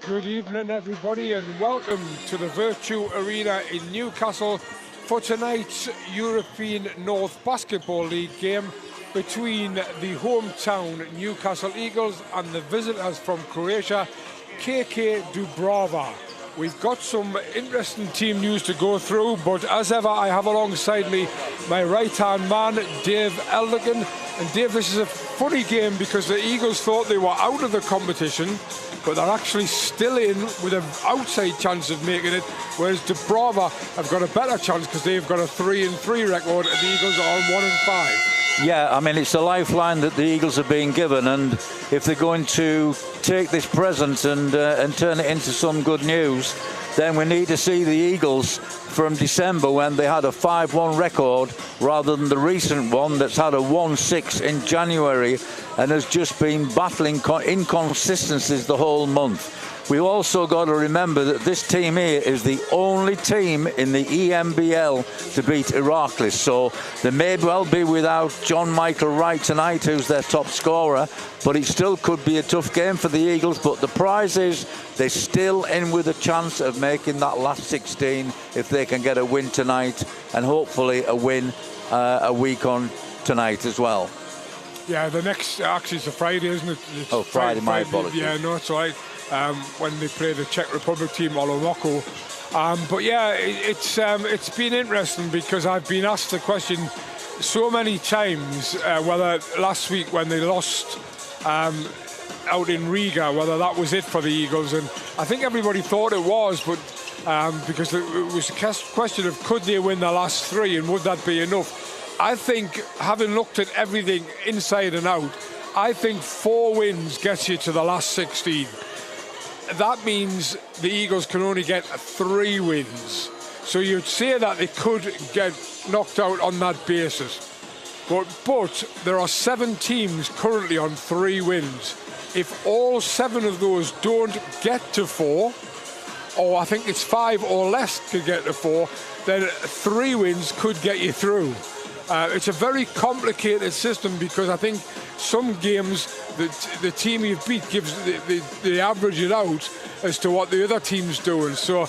Good evening, everybody, and welcome to the Virtue Arena in Newcastle for tonight's European North Basketball League game between the hometown Newcastle Eagles and the visitors from Croatia, KK Dubraval. We've got some interesting team news to go through, but as ever, I have alongside me my right-hand man, Dave Elderkin. And Dave, this is a funny game because the Eagles thought they were out of the competition, but they're actually still in with an outside chance of making it, whereas Dubraval have got a better chance because they've got a 3-3 record and the Eagles are on 1-5. Yeah, I mean, it's a lifeline that the Eagles are being given, and if they're going to take this present and turn it into some good news, then we need to see the Eagles from December when they had a 5-1 record rather than the recent one that's had a 1-6 in January and has just been battling inconsistencies the whole month. We've also got to remember that this team here is the only team in the ENBL to beat Heracles. So they may well be without John Michael Wright tonight, who's their top scorer, but it still could be a tough game for the Eagles. But the prize is they're still in with a chance of making that last 16 if they can get a win tonight, and hopefully a win a week on tonight as well. Yeah, the next actually it's a Friday, isn't it? It's Friday, my apologies. Yeah, no, it's all right. When they play the Czech Republic team, Olomouc. But yeah, it's been interesting because I've been asked the question so many times whether last week when they lost out in Riga, whether that was it for the Eagles, and I think everybody thought it was, but because it was a question of could they win the last three and would that be enough? I think, having looked at everything inside and out, I think 4 wins gets you to the last 16. That means the Eagles can only get 3 wins. So you'd say that they could get knocked out on that basis. But there are 7 teams currently on 3 wins. If all 7 of those don't get to 4, or I think it's 5 or less to get to 4, then 3 wins could get you through. It's a very complicated system because I think some games the team you beat gives they average it out as to what the other team's doing. So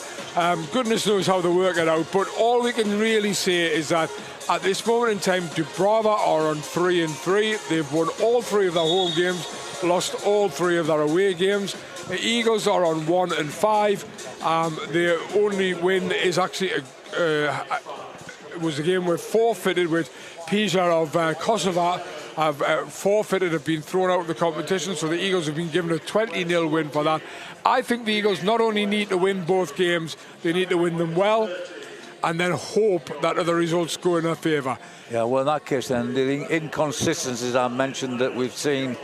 goodness knows how they work it out. But all we can really say is that at this moment in time, Dubraval are on 3-3. They've won all 3 of their home games, lost all 3 of their away games. The Eagles are on 1-5. Their only win is actually was a game where forfeited with Pisa of Kosovo have forfeited, have been thrown out of the competition, so the Eagles have been given a 20-0 win for that. I think the Eagles not only need to win both games, they need to win them well and then hope that other results go in their favour. Yeah, well, in that case then, the inconsistencies I mentioned that we've seen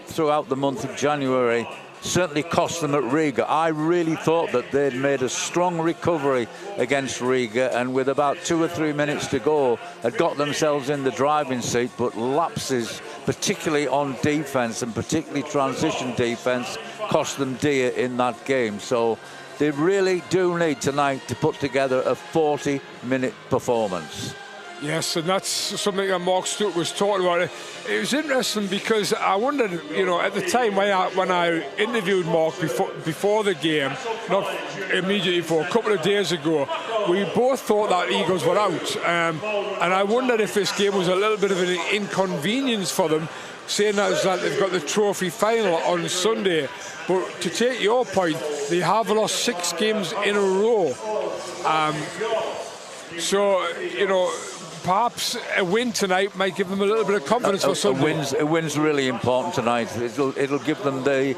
throughout the month of January certainly cost them at Riga. I really thought that they'd made a strong recovery against Riga, and with about 2 or 3 minutes to go had got themselves in the driving seat, but lapses, particularly on defence and particularly transition defence, cost them dear in that game. So they really do need tonight to put together a 40-minute performance. Yes, and that's something that Mark Stewart was talking about. It was interesting because I wondered, you know, at the time when I interviewed Mark before the game, not immediately before, a couple of days ago, we both thought that Eagles were out. And I wondered if this game was a little bit of an inconvenience for them, saying that they've got the trophy final on Sunday. But to take your point, they have lost 6 games in a row. So, you know, perhaps a win tonight might give them a little bit of confidence for Sunday. A win's really important tonight. It'll give them the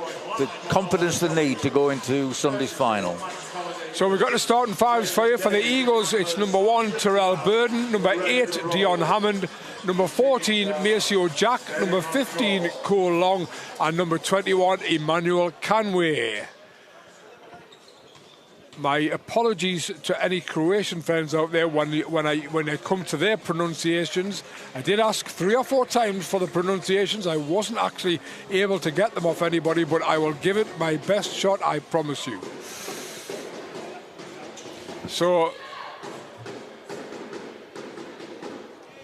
confidence they need to go into Sunday's final. So we've got the starting 5s for you. For the Eagles, it's number 1, Terrell Burden, number 8, Dion Hammond, number 14, Maceo Jack, number 15, Cole Long, and number 21, Emmanuel Canway. My apologies to any Croatian fans out there when I come to their pronunciations. I did ask 3 or 4 times for the pronunciations. I wasn't actually able to get them off anybody, but I will give it my best shot, I promise you. So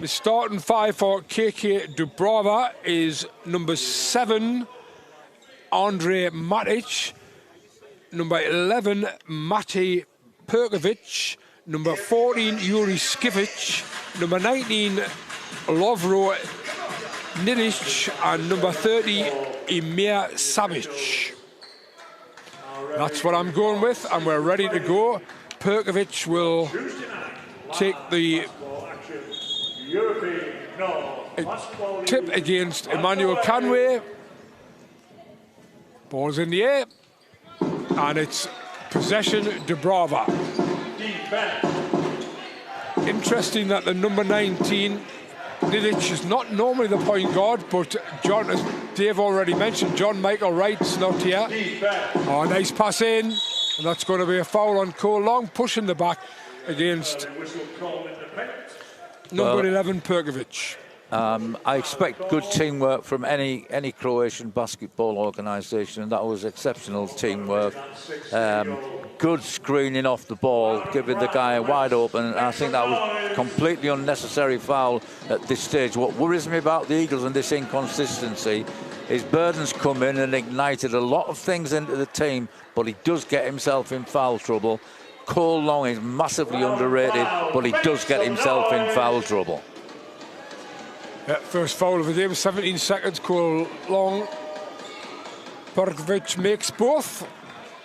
the starting 5 for KK Dubraval is number 7, Andre Matic. number 11, Matej Perkovic, number 14, Yuri Skivic, number 19, Lovro Nidic, and number 30, Emir Savic. That's what I'm going with, and we're ready to go. Perkovic will take the tip against Emmanuel Canway. Ball's in the air, and it's possession Dubraval. Interesting that the number 19, Nidic, is not normally the point guard, but John, as Dave already mentioned, John Michael Wright's not here. Oh, nice pass in, and that's going to be a foul on Cole Long, pushing the back against number 11, Perkovic. I expect good teamwork from any Croatian basketball organisation, and that was exceptional teamwork. Good screening off the ball, giving the guy a wide open. I think that was completely unnecessary foul at this stage. What worries me about the Eagles and this inconsistency is Burden's come in and ignited a lot of things into the team, but he does get himself in foul trouble. Cole Long is massively underrated, but he does get himself in foul trouble. Yeah, first foul of the day, 17 seconds, Cole Long. Perkovic makes both.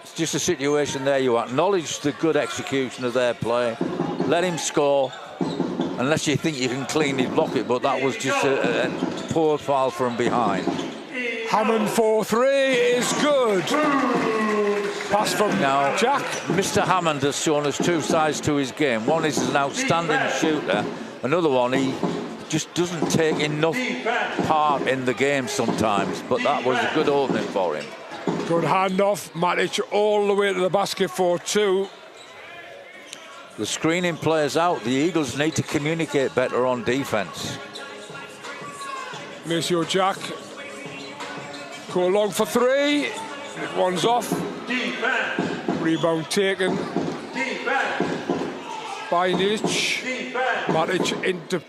It's just a situation there. You acknowledge the good execution of their play, let him score, unless you think you can cleanly block it, but that was just a poor foul from behind. Hammond 4-3 is good. Pass from now, Jack. Mr. Hammond has shown us two sides to his game. One is an outstanding shooter. Another one, he just doesn't take enough part in the game sometimes. But that was a good opening for him. Good handoff. Matic all the way to the basket for 2. The screening players out. The Eagles need to communicate better on defence. Maceo Jack. Cole Long for 3. One's off. Rebound taken by Nidic. Matic into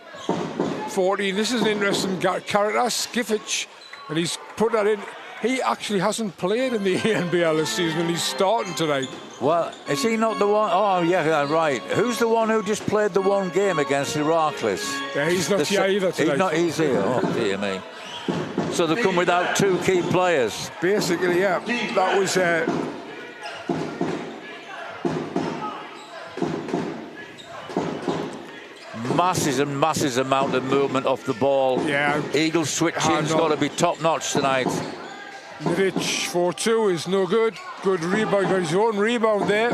14. This is an interesting character, Skivic, and he's put that in. He actually hasn't played in the ENBL this season, and he's starting tonight. Well, is he not the one? Oh, yeah, right. Who's the one who just played the one game against Heracles? Yeah, he's not here either tonight. He's here. Oh, dear me. So they've come without 2 key players. Basically, yeah. That was... Masses amount of movement off the ball. Yeah. Eagles switching's got to be top-notch tonight. Nidic 4-2 is no good. Good rebound, got his own rebound there.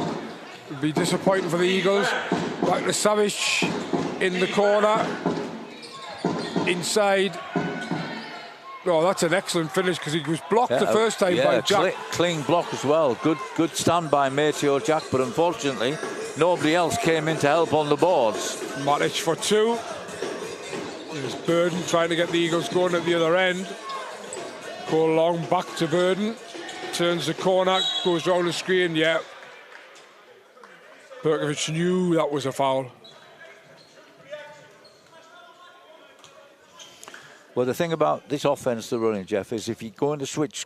It'll be disappointing for the Eagles. Back to Savic in the corner. Inside. Oh, that's an excellent finish because he was blocked the first time by Jack. Clean block as well. Good stand by Maceo Jack, but unfortunately nobody else came in to help on the boards. Matic for 2. There's Burden trying to get the Eagles going at the other end. Cole Long back to Burden. Turns the corner, goes round the screen, yeah. Perkovic knew that was a foul. Well, the thing about this offense they're running, Jeff, is if you're going to switch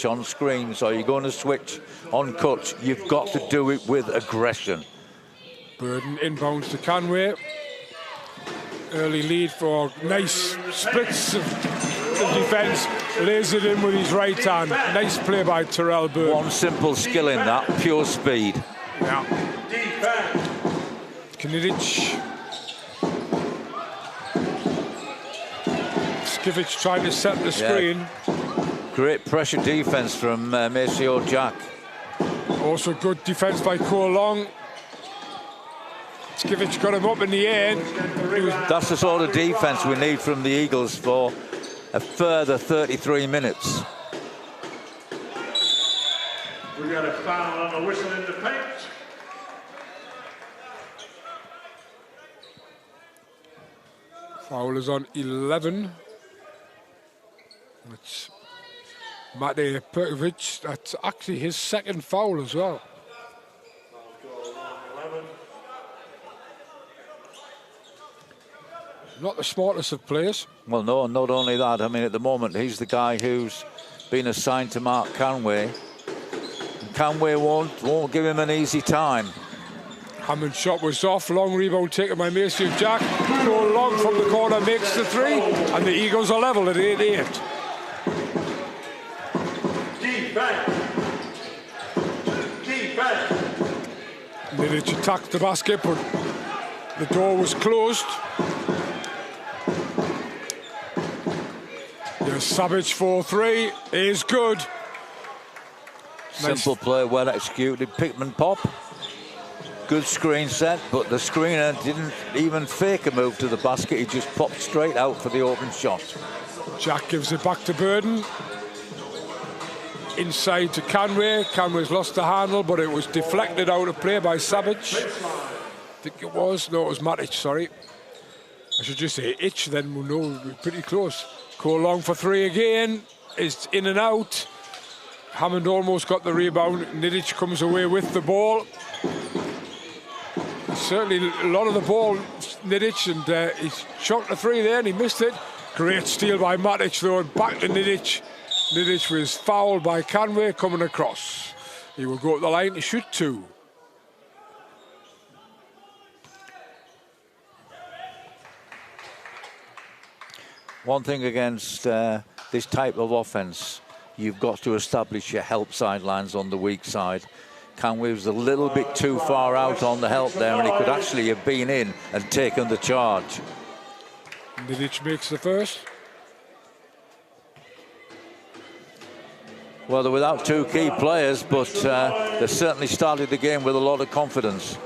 on screens or you're going to switch on cuts, you've got to do it with aggression. Burden inbounds to Canway. Early lead for nice splits of defence. Lays it in with his right hand. Nice play by Terrell Burden. One simple skill in that, pure speed. Yeah. Nidic. Skivic trying to set the screen. Great pressure defence from Maceo Jack. Also good defence by Cole Long. Skivic got him up in the air. That's the sort of defence we need from the Eagles for a further 33 minutes. We got a foul on the whistle in the paint. Foul is on 11. It's Matej Perkovic. That's actually his second foul as well. Not the smartest of players. Well, no, not only that. I mean, at the moment, he's the guy who's been assigned to Mark Canway. Canway won't give him an easy time. Hammond's shot was off. Long rebound taken by Maceo Jack. Go long from the corner, makes the three, and the Eagles are level at 8-8. Nidich attacked the basket, but the door was closed. There's Savage 4-3 is good. Simple play, well executed. Pickman pop. Good screen set, but the screener didn't even fake a move to the basket. He just popped straight out for the open shot. Jack gives it back to Burden. Inside to Canway. Canway's lost the handle, but it was deflected out of play by Savage. I think it was. No, it was Matic, sorry. I should just say Itch, then we'll know we're pretty close. Cole Long for three again. It's in and out. Hammond almost got the rebound. Nidich comes away with the ball. Certainly a lot of the ball, Nidich, and he's shot the three there and he missed it. Great steal by Matic though, and back to Nidich. Nidich was fouled by Canway coming across. He will go up the line to shoot two. One thing against this type of offense, you've got to establish your help sidelines on the weak side. Canway was a little bit too far out on the help there, and he could actually have been in and taken the charge. Nidich makes the first. Well, they're without two key players, but they certainly started the game with a lot of confidence.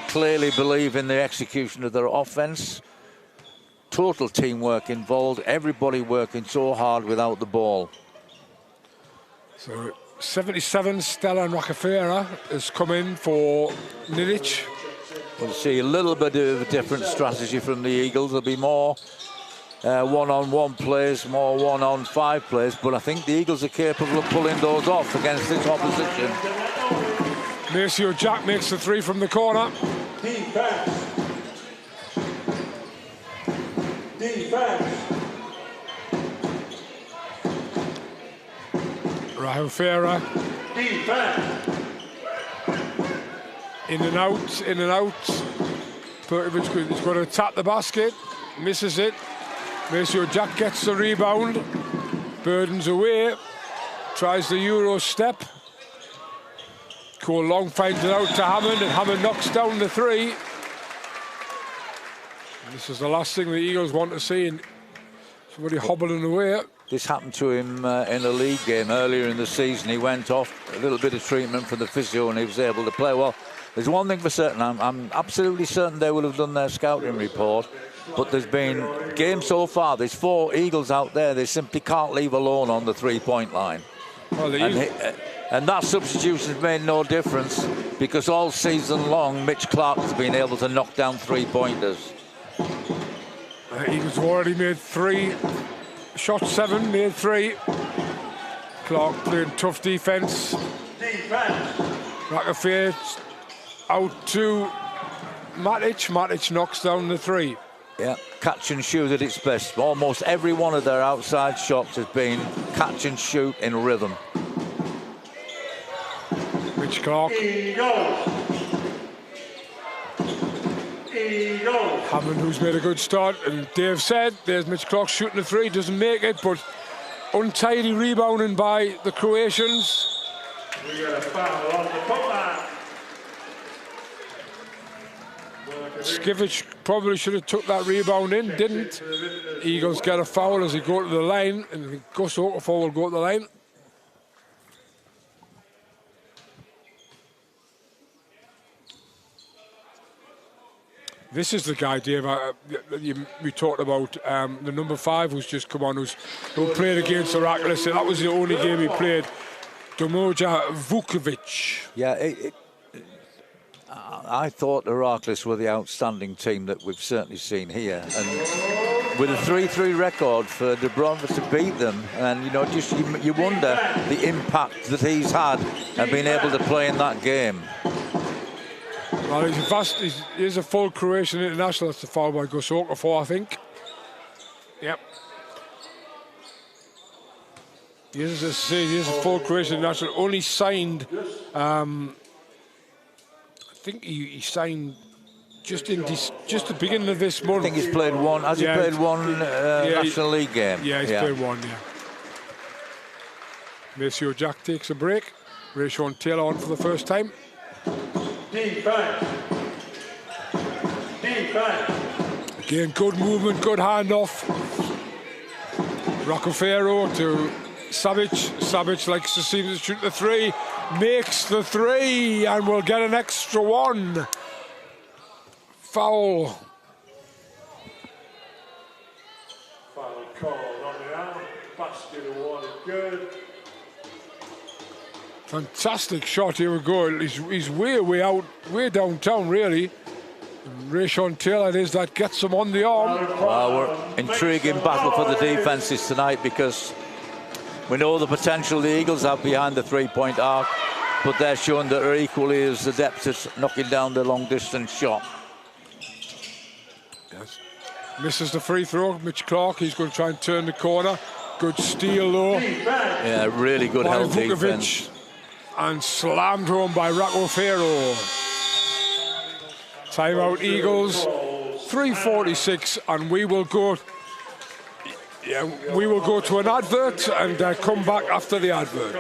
Clearly believe in the execution of their offense. Total teamwork involved, everybody working so hard without the ball. So 77, Stellan Rockefeller has come in for Nidich. We'll see a little bit of a different strategy from the Eagles. There'll be more one-on-one plays, more one-on-five plays, but I think the Eagles are capable of pulling those off against this opposition. Maceo Jack makes the three from the corner. Defense. Rahul Farah. Defense. In and out, in and out. Perkovic is going to tap the basket, misses it. Maceo Jack gets the rebound. Burden's away, tries the Euro step. Cole Long finds it out to Hammond, and Hammond knocks down the three. And this is the last thing the Eagles want to see, and somebody hobbling away. This happened to him in a league game earlier in the season. He went off, a little bit of treatment for the physio, and he was able to play well. There's one thing for certain, I'm absolutely certain they will have done their scouting report, but there's been games so far, there's 4 Eagles out there they simply can't leave alone on the three-point line. Well, and that substitution's made no difference, because all season long Mitch Clark has been able to knock down three-pointers. Eagles have already made 3. Shot 7, made 3. Clark playing tough defense. Rockefeller out to Matic. Matic knocks down the 3. Yeah, catch and shoot at its best. Almost every one of their outside shots has been catch and shoot in rhythm. Mitch Clark. Hammond, who's made a good start, and Dave said there's Mitch Clark shooting a 3, doesn't make it, but untidy rebounding by the Croatians. We got a foul on the foot line. Skivic probably should have took that rebound in, didn't. Eagles get a foul as he go to the line, and Gus Okafor will go to the line. This is the guy, Dave, we talked about, the number 5 who's just come on, who played against Heracles. That was the only game he played. Domoja Vukovic. Yeah, I thought Heracles were the outstanding team that we've certainly seen here. And with a 3-3 record for Dubraval to beat them, and you know, just you wonder the impact that he's had and being able to play in that game. Well, he's a full Croatian international. That's the foul by Gus Okafor, I think. Yep. He is, as I say, he is a full Croatian national. Only signed, I think he signed just the beginning of this month. I think he's played one. Has he played one National League game? Yeah, he's played one. Yeah. Maceo Jack takes a break. Rayshon Taylor on for the first time. Defense. Again, good movement, good handoff. Roccofero to Savic. Savic likes to see him shoot the three. Makes the three and will get an extra one. Foul. Final call on the arm. Basket awarded good. Fantastic shot, here we go. He's way out, way downtown really. Rayshon Taylor it is that gets him on the arm. Well, we're intriguing battle for the defences tonight because we know the potential the Eagles have behind the three-point arc, but they're showing that they're equally as adept at knocking down the long-distance shot. Yes. Misses the free throw, Mitch Clark, he's going to try and turn the corner. Good steal though. Yeah, really good help defense. And slammed home by Roccofero. Timeout Eagles, 3:46, and we will go to an advert and come back after the advert.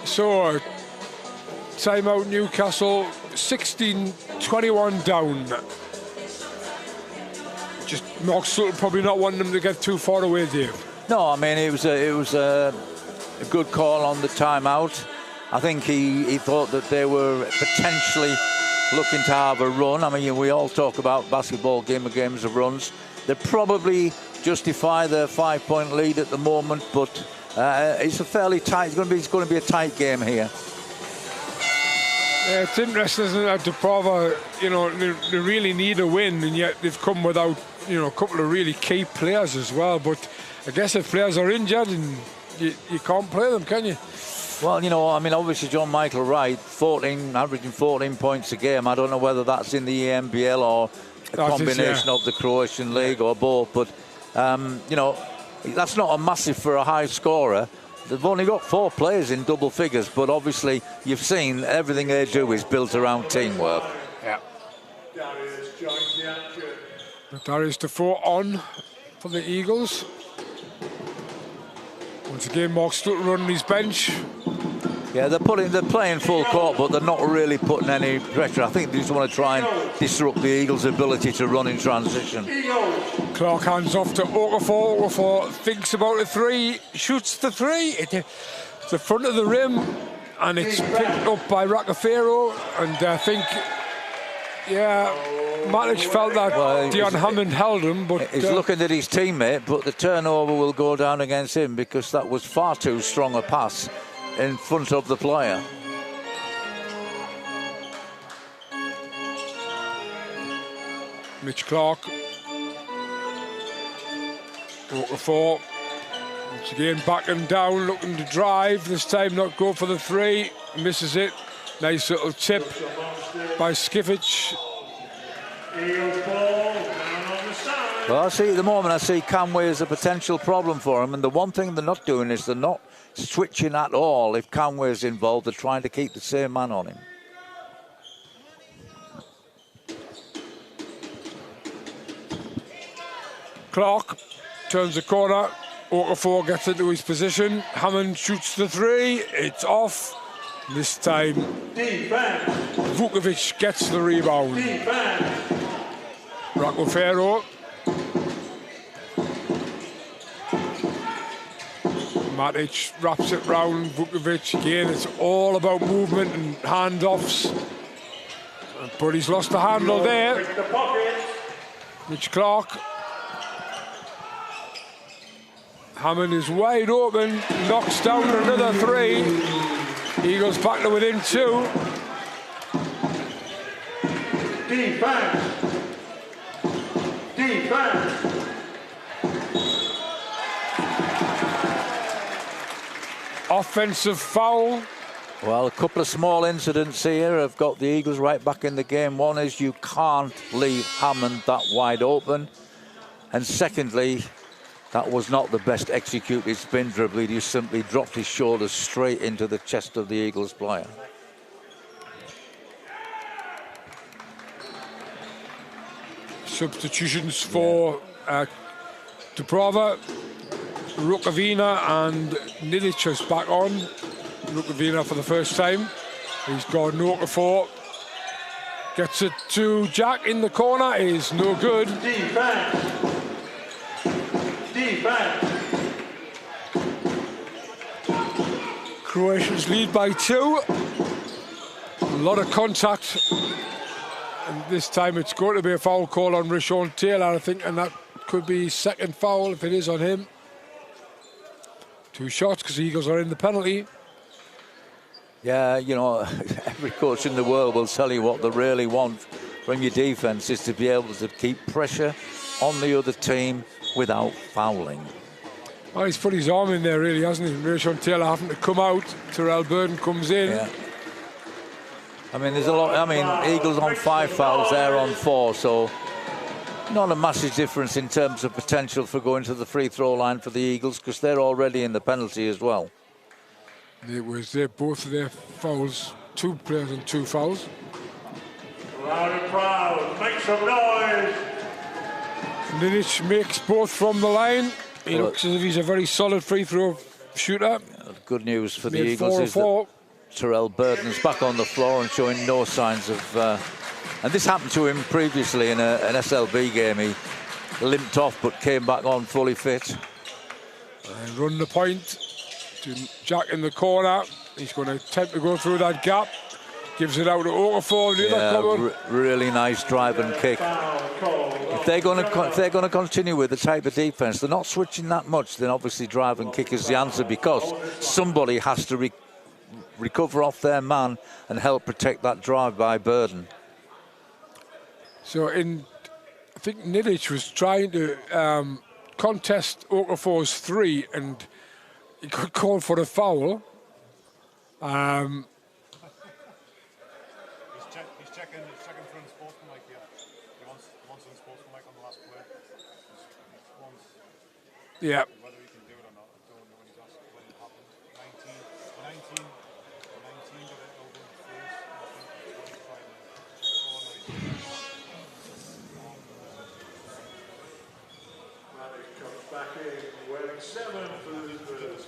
So, timeout Newcastle, 16-21 down. Just Mark Sutton probably not wanting them to get too far away, Dave. No, I mean it was a good call on the timeout. I think he thought that they were potentially looking to have a run. I mean, we all talk about basketball games of runs. They probably justify their 5-point lead at the moment, but it's a fairly tight. It's going to be a tight game here. It's interesting, isn't it, at Dubraval, you know, they really need a win, and yet they've come without, you know, a couple of really key players as well. But I guess if players are injured, and you can't play them, can you? Well, you know, I mean, obviously John Michael Wright, averaging 14 points a game. I don't know whether that's in the ENBL or a combination of the Croatian League or both, but you know, that's not a massive for a high scorer. They've only got 4 players in double figures, but obviously you've seen everything they do is built around teamwork. Yeah. Darius Defoe on for the Eagles. Once again, Mark Stutton running his bench. Yeah, they're playing full court, but they're not really putting any pressure. I think they just want to try and disrupt the Eagles' ability to run in transition. Clark hands off to Okafor. Okafor thinks about a three, shoots the three. It's the front of the rim, and it's picked up by Roccofero. And I think, yeah, Matic felt that Dion Hammond held him, but he's looking at his teammate, but the turnover will go down against him because that was far too strong a pass in front of the player. Mitch Clark. Okafor. Once again, backing down, looking to drive. This time not go for the three. Misses it. Nice little tip by Skivic. Well, I see at the moment, I see Canway as a potential problem for him, and the one thing they're not doing is they're not switching at all. If Canway is involved, they're trying to keep the same man on him. Clark turns the corner. Okafor gets into his position. Hammond shoots the three. It's off. This time, Vukovic gets the rebound. Roccofero. Matic wraps it round Vukovic. Again, it's all about movement and handoffs. But he's lost the handle there. Mitch Clark. Hammond is wide open, knocks down another 3. Eagles back to within 2. Defense. Offensive foul. Well, a couple of small incidents here have got the Eagles right back in the game. One is you can't leave Hammond that wide open. And secondly, that was not the best executed spin dribble. He simply dropped his shoulders straight into the chest of the Eagles player. Substitutions for Dubraval, Rukavina and Nidic is back on. Rukavina for the first time. He's got Okafor. Gets it to Jack in the corner. Is no good. Defense. Croatians lead by 2. A lot of contact. And this time it's going to be a foul call on Rashawn Taylor, I think, and that could be second foul if it is on him. 2 shots because the Eagles are in the penalty. Yeah, you know, every coach in the world will tell you what they really want from your defence is to be able to keep pressure on the other team without fouling. Well, he's put his arm in there, really, hasn't he? Rashawn Taylor having to come out. Terrell Burden comes in. Yeah. I mean, there's a lot. I mean, Eagles on 5 fouls, they're on 4, so not a massive difference in terms of potential for going to the free throw line for the Eagles because they're already in the penalty as well. It was both of their fouls, 2 players on 2 fouls. Loud and proud, make some noise. Nidic makes both from the line. He looks as if he's a very solid free throw shooter. Good news for the Made Eagles is 4-4. that Terrell Burden's back on the floor and showing no signs of... and this happened to him previously in an SLB game. He limped off but came back on fully fit. And run the point to Jack in the corner. He's going to attempt to go through that gap. Gives it out to Okafor. Yeah, really nice drive and kick. If they're going to continue with the type of defence, they're not switching that much. Then obviously drive and kick is the answer because somebody has to recover off their man and help protect that drive by Burden. So I think Nidic was trying to contest Okafor's 3 and he got called for a foul. He's checking for the sportsman here. He wants the sportsman on the last play. Yeah. Whether he can do it or not, I don't know when he's asked when it happened. 19 got it over in the face. Maddox comes back in, wearing 7 for the Spurs.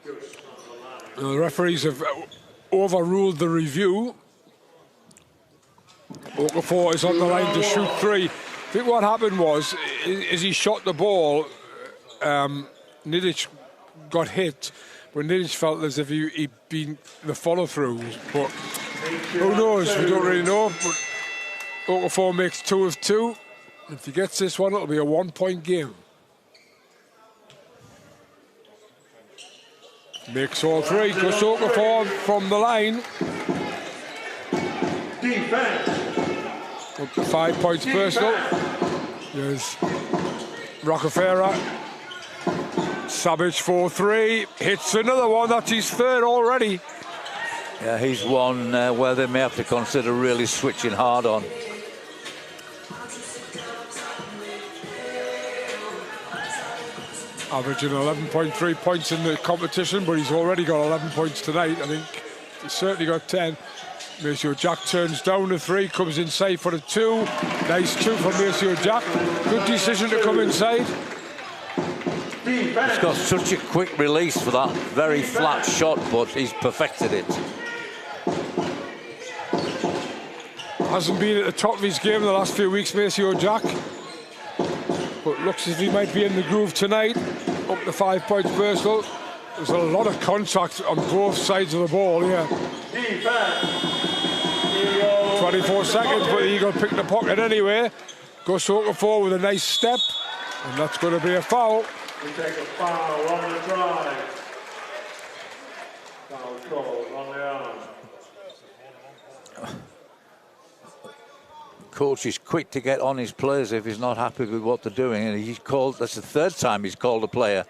Goes on the line. The referees have overruled the review. Okafor is on the line to shoot 3. I think what happened was, as he shot the ball, Nidic got hit, but Nidic felt as if he'd been the follow-through. But who knows? We don't really know. But Okafor makes 2 of 2. If he gets this one, it'll be a 1-point game. Makes all 3. Goes Okafor from the line. Defense. Up to 5 points personal. There's Rockefeller. Savage 4-3. Hits another one. That's his 3rd already. Yeah, he's one where they may have to consider really switching hard on. Averaging 11.3 points in the competition, but he's already got 11 points tonight. I think he's certainly got 10. Maceo Jack turns down the 3, comes inside for the 2. Nice 2 from Maceo Jack. Good decision to come inside. He's got such a quick release for that very flat shot, but he's perfected it. Hasn't been at the top of his game the last few weeks, Maceo Jack. But looks as if he might be in the groove tonight. Up to 5 points personal. There's a lot of contact on both sides of the ball here. 24 seconds, but the Eagle picked the pocket anyway. Gus Okafor with a nice step, and that's going to be a foul. We take a foul on the drive. Foul called on the arm. Coach is quick to get on his players if he's not happy with what they're doing, and he's called. That's the third time he's called a player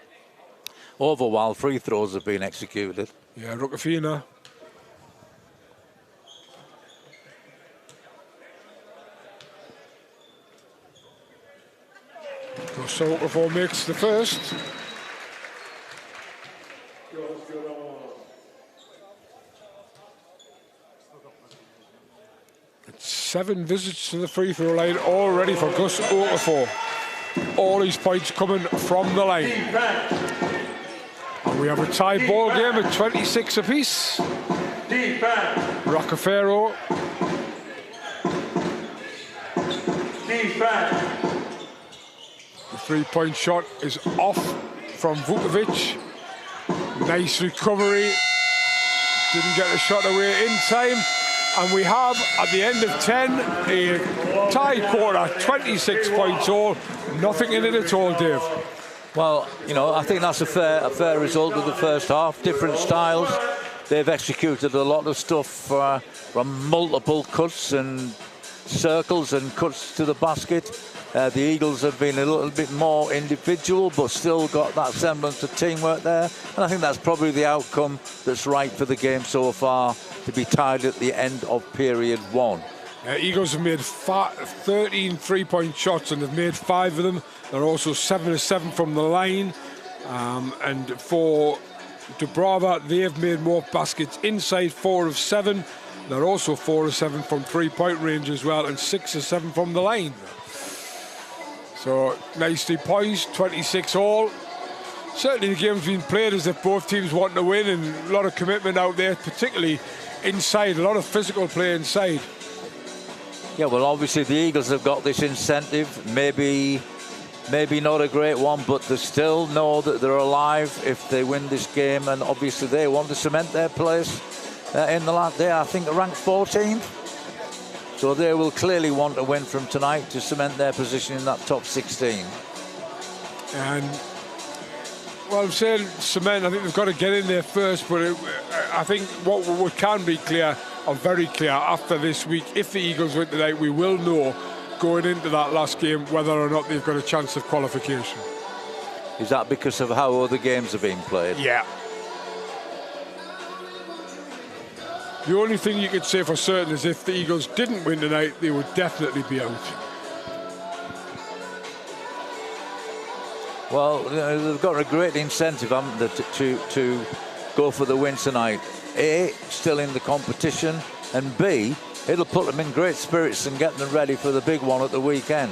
over while free throws have been executed. Yeah, Rukafina. So Okafor makes the first. It's 7 visits to the free throw line already for Gus Okafor. All his points coming from the line. And we have a tie ball game at 26 apiece. Rockefeller. The three-point shot is off from Vukovic. Nice recovery. Didn't get the shot away in time. And we have, at the end of 10, a tie quarter, 26 points all. Nothing in it at all, Dave. Well, you know, I think that's a fair result of the first half. Different styles. They've executed a lot of stuff from multiple cuts and circles and cuts to the basket. The Eagles have been a little bit more individual, but still got that semblance of teamwork there. And I think that's probably the outcome that's right for the game so far, to be tied at the end of period 1. Eagles have made 13 three-point shots, and they've made 5 of them. They're also 7 of 7 from the line. And for Dubraval, they have made more baskets inside, 4 of 7. They're also 4 of 7 from three-point range as well, and 6 of 7 from the line. So nicely poised, 26 all. Certainly the game's been played as if both teams want to win, and a lot of commitment out there, particularly inside, a lot of physical play inside. Yeah, well, obviously the Eagles have got this incentive, maybe not a great one, but they still know that they're alive if they win this game, and obviously they want to cement their place in the last day. I think ranked 14th. So they will clearly want to win from tonight to cement their position in that top 16. And, well, I'm saying cement, I think they've got to get in there first, but I think what can be clear, or very clear, after this week, if the Eagles win tonight, we will know going into that last game whether or not they've got a chance of qualification. Is that because of how other games are being played? Yeah. The only thing you could say for certain is if the Eagles didn't win tonight, they would definitely be out. Well, they've got a great incentive, haven't they, to go for the win tonight. A, still in the competition, and B, it'll put them in great spirits and get them ready for the big one at the weekend.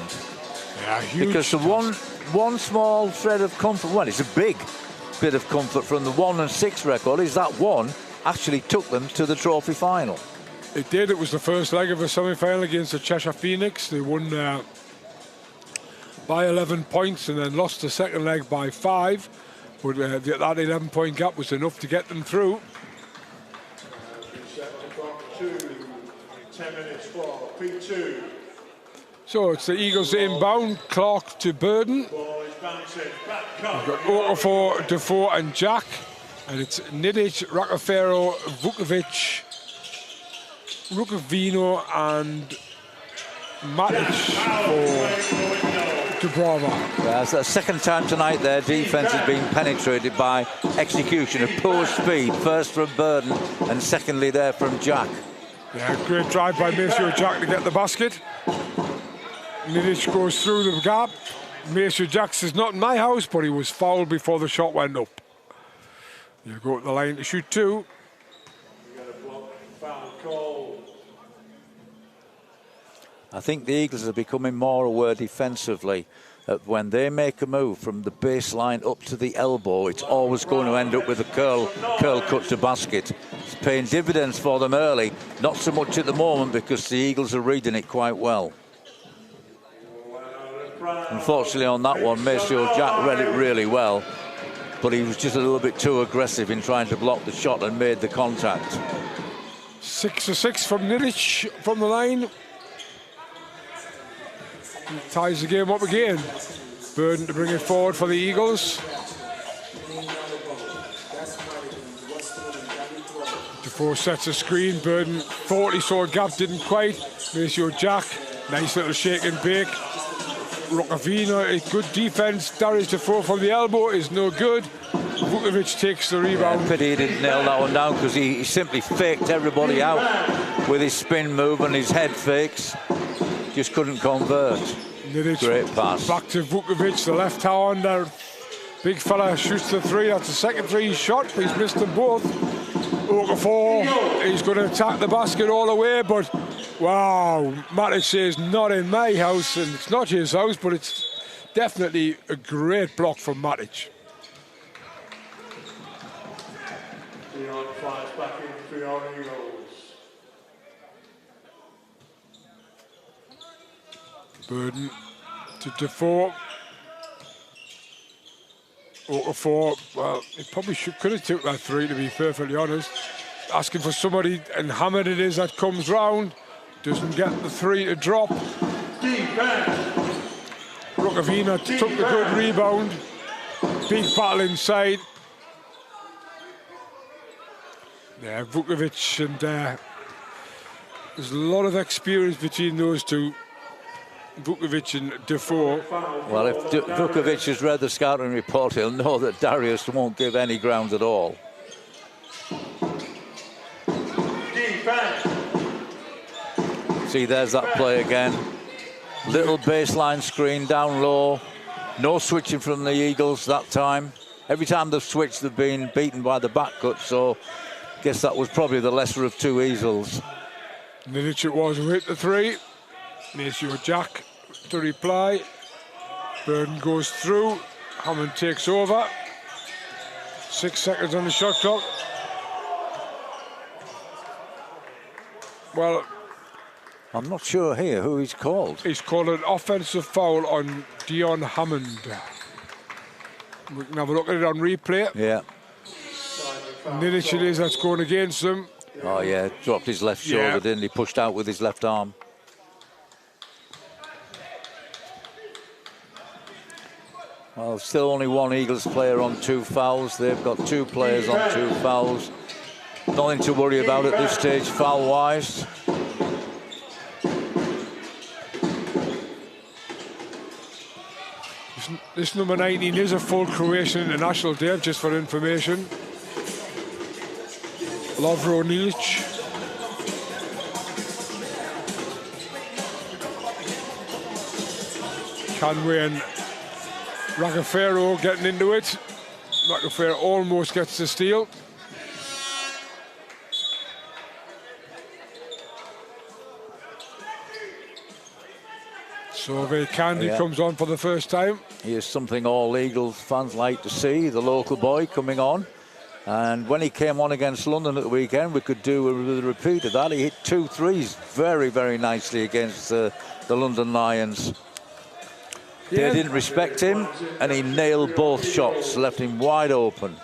Yeah, huge. Because the one small thread of comfort, well, it's a big bit of comfort from the 1-6 record, is that one actually took them to the trophy final. It did. It was the first leg of a semi-final against the Cheshire Phoenix. They won by 11 points and then lost the second leg by 5. But that 11-point gap was enough to get them through. 10 minutes for P2. So it's the Eagles inbound. Clark to Burden. Ball is bouncing back We've got Okafor, Defoe and Jack. And it's Nidic, Rockefeller, Vukovic, Rukavino and Matic for Dubraval. Yeah, it's the second time tonight their defence has been penetrated by execution of poor speed. First from Burden and secondly there from Jack. Yeah, great drive by Maceo Jack to get the basket. Nidic goes through the gap. Maceo Jack says, not in my house, but he was fouled before the shot went up. You go to the line to shoot 2. We got a block foul call. I think the Eagles are becoming more aware defensively that when they make a move from the baseline up to the elbow, it's always going to end up with a curl cut to basket. It's paying dividends for them early, not so much at the moment because the Eagles are reading it quite well. Unfortunately on that one, Maceo Jack read it really well, but he was just a little bit too aggressive in trying to block the shot and made the contact. 6 of 6 from Nidic from the line. ties the game up again. Burden to bring it forward for the Eagles. Defoe sets a screen. Burden thought he saw a gap, didn't quite. Maceo Jack, nice little shake and bake. Rukavina, good defense. Darius Defoe from the elbow is no good. Vukovic takes the rebound. Yeah, pity he didn't nail that one down, because he simply faked everybody out with his spin move and his head fakes. Just couldn't convert. Nidic Great pass. Back to Vukovic, the left-hander. Big fella shoots the three. That's the second three he's shot, but he's missed them both. Okafor, he's going to attack the basket all the way, but wow, Matic says not in my house, and it's not his house, but it's definitely a great block from Matic. Dion flies back in for your Eagles. Burden to Defoe. Okafor, well, he probably could have took that three, to be perfectly honest. Asking for somebody, and hammered it is, that comes round. Doesn't get the three to drop. Rukavina took the good rebound. Big battle inside. Yeah, Vukovic and there's a lot of experience between those two. Vukovic and Defoe. Well, if Vukovic has read the scouting report, he'll know that Darius won't give any ground at all. See, there's that play again. Little baseline screen down low. No switching from the Eagles that time. Every time they've switched, they've been beaten by the back cut, so I guess that was probably the lesser of two easels. Nidic it was who hit the three. Maceo Jack to reply. Burden goes through. Hammond takes over. 6 seconds on the shot clock. Well, I'm not sure here who he's called. He's called an offensive foul on Dion Hammond. We can have a look at it on replay. Yeah. Nidic it is that's going against them. Oh, yeah, dropped his left shoulder, Yeah. didn't he? Pushed out with his left arm. Well, still only one Eagles player on 2 fouls. They've got 2 players on 2 fouls. Nothing to worry about at this stage, foul-wise. This number 19 is a full Croatian international, Dave, just for information. Lovro Nilic. Canway and Ragafero getting into it. Ragafero almost gets the steal. So Candy comes on for the first time. Here's something all Eagles fans like to see, the local boy coming on. And when he came on against London at the weekend, we could do a repeat of that. He hit 2 threes very, very nicely against the London Lions. Yeah. They didn't respect him, and he nailed both shots, left him wide open.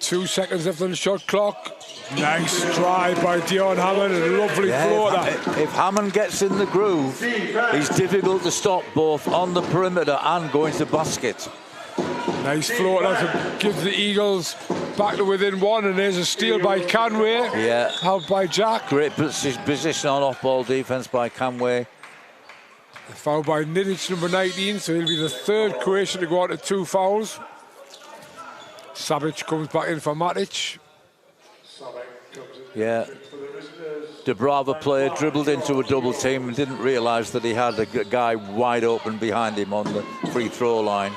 Two seconds left on the shot clock. Nice drive by Dion Hammond, a lovely floater. If Hammond gets in the groove, he's difficult to stop both on the perimeter and going to basket. Nice floater to give the Eagles back to within 1, and there's a steal by Canway. Yeah. Helped by Jack. Great position on off-ball defense by Canway. Foul by Nidic, number 19, so he'll be the 3rd Croatian to go out to 2 fouls. Savic comes back in for Matic. Yeah. Dubraval player dribbled into a double team and didn't realise that he had a guy wide open behind him on the free throw line.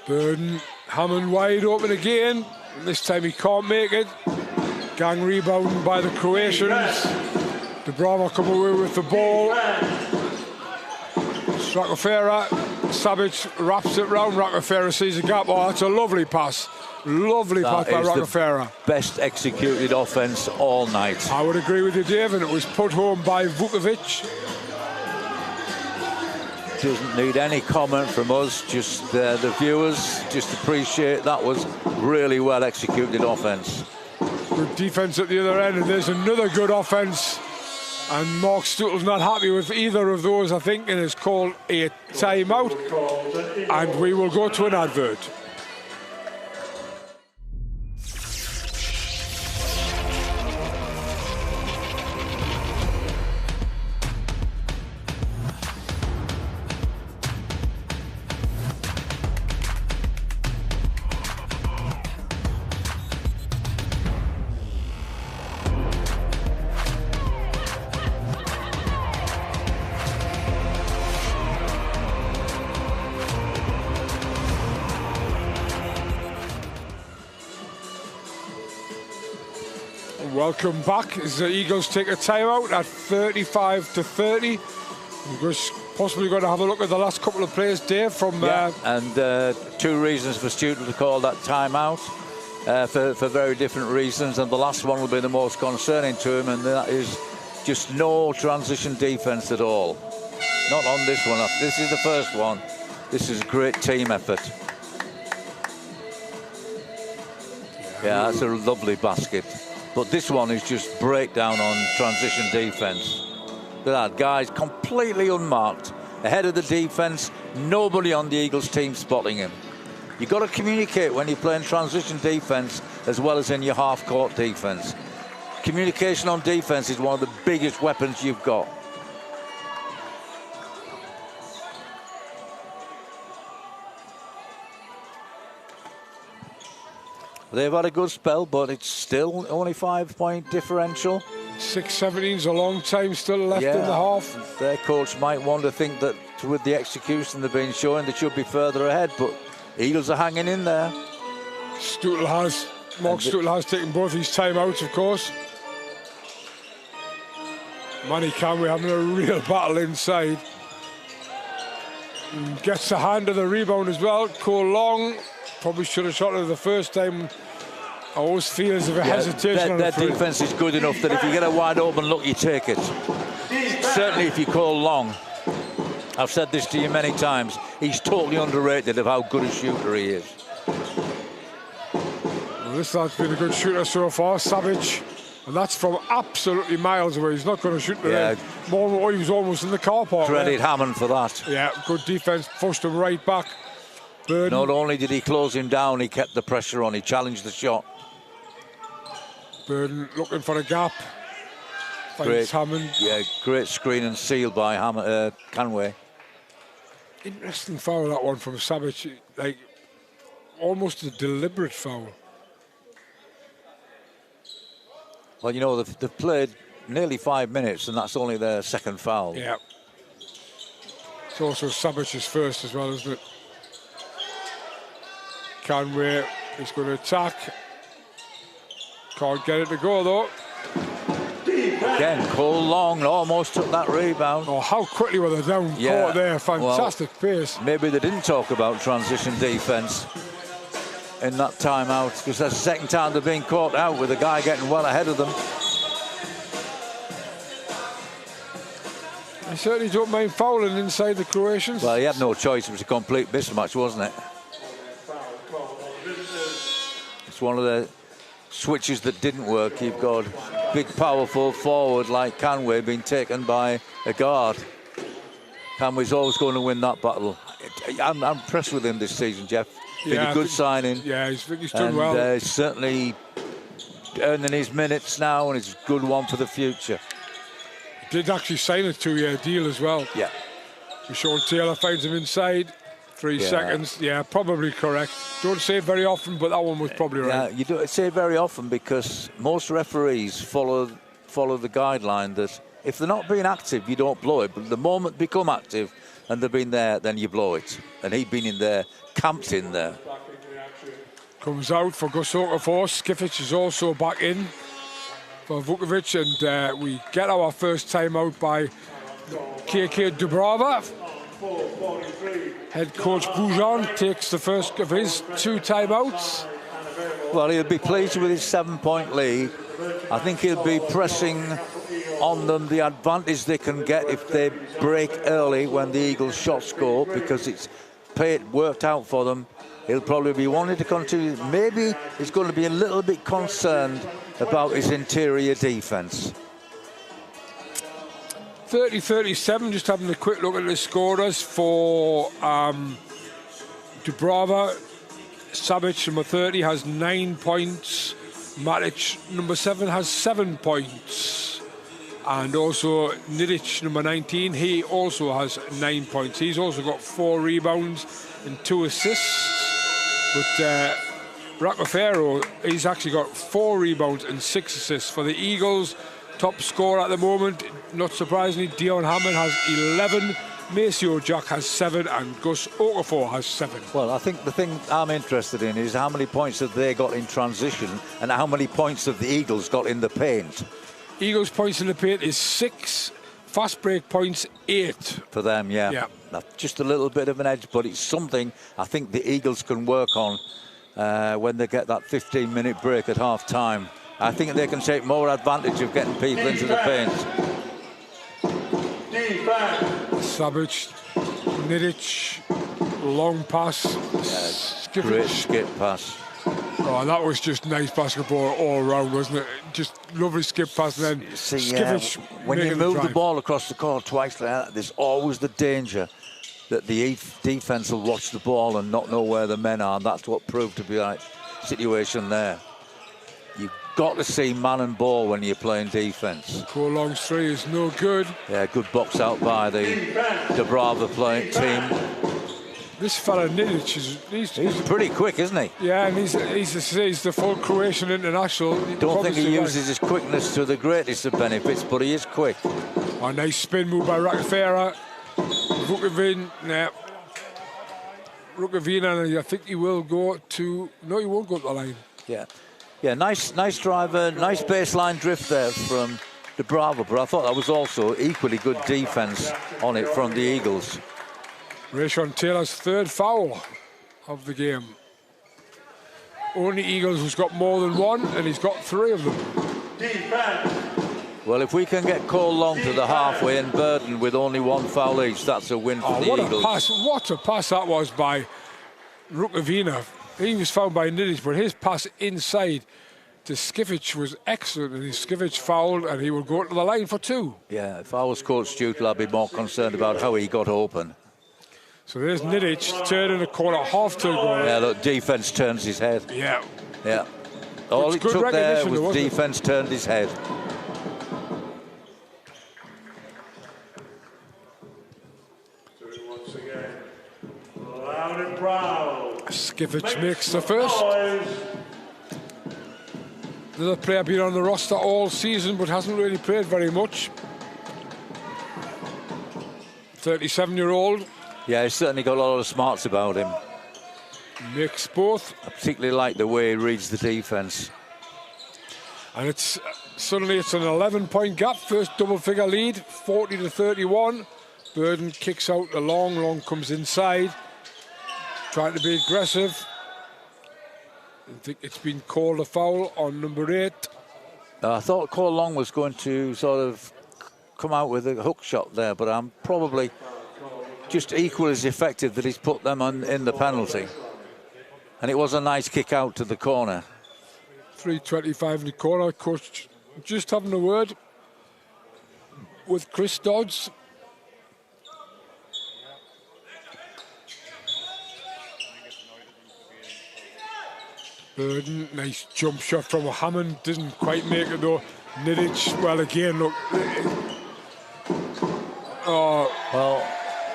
Burden, Hammond wide open again. And this time he can't make it. Gang rebound by the Croatians. Dubraval come away with the ball. Rockefeller, Savic wraps it round. Rockefeller sees a gap. Oh, that's a lovely pass. Lovely pass by Rockefeller. Best executed offense all night. I would agree with you, Dave, and it was put home by Vukovic. doesn't need any comment from us, just the viewers. Just appreciate that was really well executed offence. Good defence at the other end, and there's another good offence. And Mark Stootle's not happy with either of those, I think, and it's called a timeout. And we will go to an advert. Welcome back as the Eagles take a timeout at 35-30. We're possibly going to have a look at the last couple of plays, Dave, from... and two reasons for Stewart to call that timeout for very different reasons, and the last one will be the most concerning to him, and that is just no transition defence at all. Not on this one. This is the first one. This is a great team effort. Yeah, that's a lovely basket. But this one is just breakdown on transition defence. Look at that, guys completely unmarked. Ahead of the defence, nobody on the Eagles team spotting him. You've got to communicate when you're playing transition defence as well as in your half-court defence. Communication on defence is one of the biggest weapons you've got. They've had a good spell, but it's still only 5-point differential. 6-17's a long time still left in the half. Their coach might want to think that with the execution they've been showing, they should be further ahead, but Eagles are hanging in there. Mark Stootle has taken both his timeouts, of course. Manny Conway having a real battle inside. And gets the hand of the rebound as well. Cole Long probably should have shot it the first time. I always feel as if a hesitation. Their defence is good enough that if you get a wide open look, you take it. Certainly if you call Long. I've said this to you many times. He's totally underrated of how good a shooter he is. Well, this lad's been a good shooter so far, Savage. And that's from absolutely miles away. He's not going to shoot the he was almost in the car park. Credit Hammond for that. Yeah, good defence, pushed him right back. Burden. Not only did he close him down, he kept the pressure on. He challenged the shot. Burden looking for a gap. Great, Hammond. Yeah, great screen and seal by Conway. Interesting foul, that one from Savage. Like, almost a deliberate foul. Well, you know, they've played nearly 5 minutes, and that's only their second foul. Yeah. It's also Savage's first as well, isn't it? Conway is going to attack. Can't get it to go, though. Again, Cole Long almost took that rebound. Oh, how quickly were they down court there. Fantastic pace. Maybe they didn't talk about transition defence in that timeout, because that's the second time they've been caught out with a guy getting well ahead of them. I certainly don't mind fouling inside the Croatians. Well, he had no choice. It was a complete mismatch, wasn't it? It's one of the switches that didn't work. You've got big, powerful forward like Conway being taken by a guard. Conway's always going to win that battle. I'm impressed with him this season, Jeff. Been a good signing. Yeah, he's done well. He's certainly earning his minutes now, and it's a good one for the future. He did actually sign a 2-year deal as well. Yeah. Sean Taylor finds him inside. 3 seconds. Yeah, probably correct. Don't say it very often, but that one was probably right. Yeah, you don't say it very often because most referees follow the guideline that if they're not being active, you don't blow it. But the moment they become active and they've been there, then you blow it. And he'd been in there, camped in there. Comes out for Gosoka Force. Skific is also back in for Vukovic, and we get our first timeout by KK Dubraval. Head coach Bujan takes the first of his 2 timeouts. Well, he'll be pleased with his 7-point lead. I think he'll be pressing on them the advantage they can get if they break early when the Eagles shots go, because it's worked out for them. He'll probably be wanting to continue. Maybe he's going to be a little bit concerned about his interior defence. 30-37, just having a quick look at the scorers for Dubraval. Savic, number 30, has 9 points. Matic, number 7, has 7 points. And also Nidic, number 19, he also has 9 points. He's also got 4 rebounds and 2 assists. But Racafero, he's actually got 4 rebounds and 6 assists. For the Eagles, top scorer at the moment, not surprisingly, Dion Hammond has 11. Maceo Jack has 7 and Gus Okafor has 7. Well, I think the thing I'm interested in is how many points have they got in transition and how many points have the Eagles got in the paint. Eagles points in the paint is 6. Fast break points 8. For them, yeah. Just a little bit of an edge, but it's something I think the Eagles can work on when they get that 15-minute break at half-time. I think they can take more advantage of getting people into the paint. Savic, Nidic, long pass. Great skip pass. Oh, that was just nice basketball all around, wasn't it? Just lovely skip pass, and then Skivic. When you move the ball across the court twice like that, there's always the danger that the defence will watch the ball and not know where the men are, and that's what proved to be the situation there. You've got to see man and ball when you're playing defence. Cole Long's 3 is no good. Yeah, good box out by the Dubraval playing team. This fella Nidic he's pretty quick, isn't he? Yeah, and he's the full Croatian international. Don't think he uses his quickness to the greatest of benefits, but he is quick. A nice spin move by Racafera. Vukovic, Rukavina, I think he will go to. No, he won't go to the line. Yeah, nice driver, nice baseline drift there from Dubraval, but I thought that was also equally good defence on it from the Eagles. Rayshon Taylor's 3rd foul of the game. Only Eagles who's got more than 1, and he's got 3 of them. Well, if we can get Cole Long to the halfway and Burden with only 1 foul each, that's a win for the Eagles. What a pass that was by Rukavina. He was fouled by Nidic, but his pass inside to Skivic was excellent, and Skivic fouled, and he will go to the line for 2. Yeah, if I was Coach Stuttle, I'd be more concerned about how he got open. So there's Nidic, turning the corner, half to goal. Yeah, look, defence turns his head. Yeah. All it took there was defence turned his head. Once again, loud and proud. Skivic makes the first. Another player been on the roster all season, but hasn't really played very much. 37-year-old. Yeah, he's certainly got a lot of smarts about him. Makes both. I particularly like the way he reads the defence. And it's suddenly it's an 11-point gap. First double-figure lead, 40-31. Burden kicks out the long comes inside. Trying to be aggressive. I think it's been called a foul on number 8. I thought Cole Long was going to sort of come out with a hook shot there, but I'm probably just equally as effective that he's put them in the penalty. And it was a nice kick out to the corner. 3:25 in the corner. Coach just having a word with Chris Dodds. Burden, nice jump shot from Hammond, didn't quite make it though. Nidic, well again, look. Well,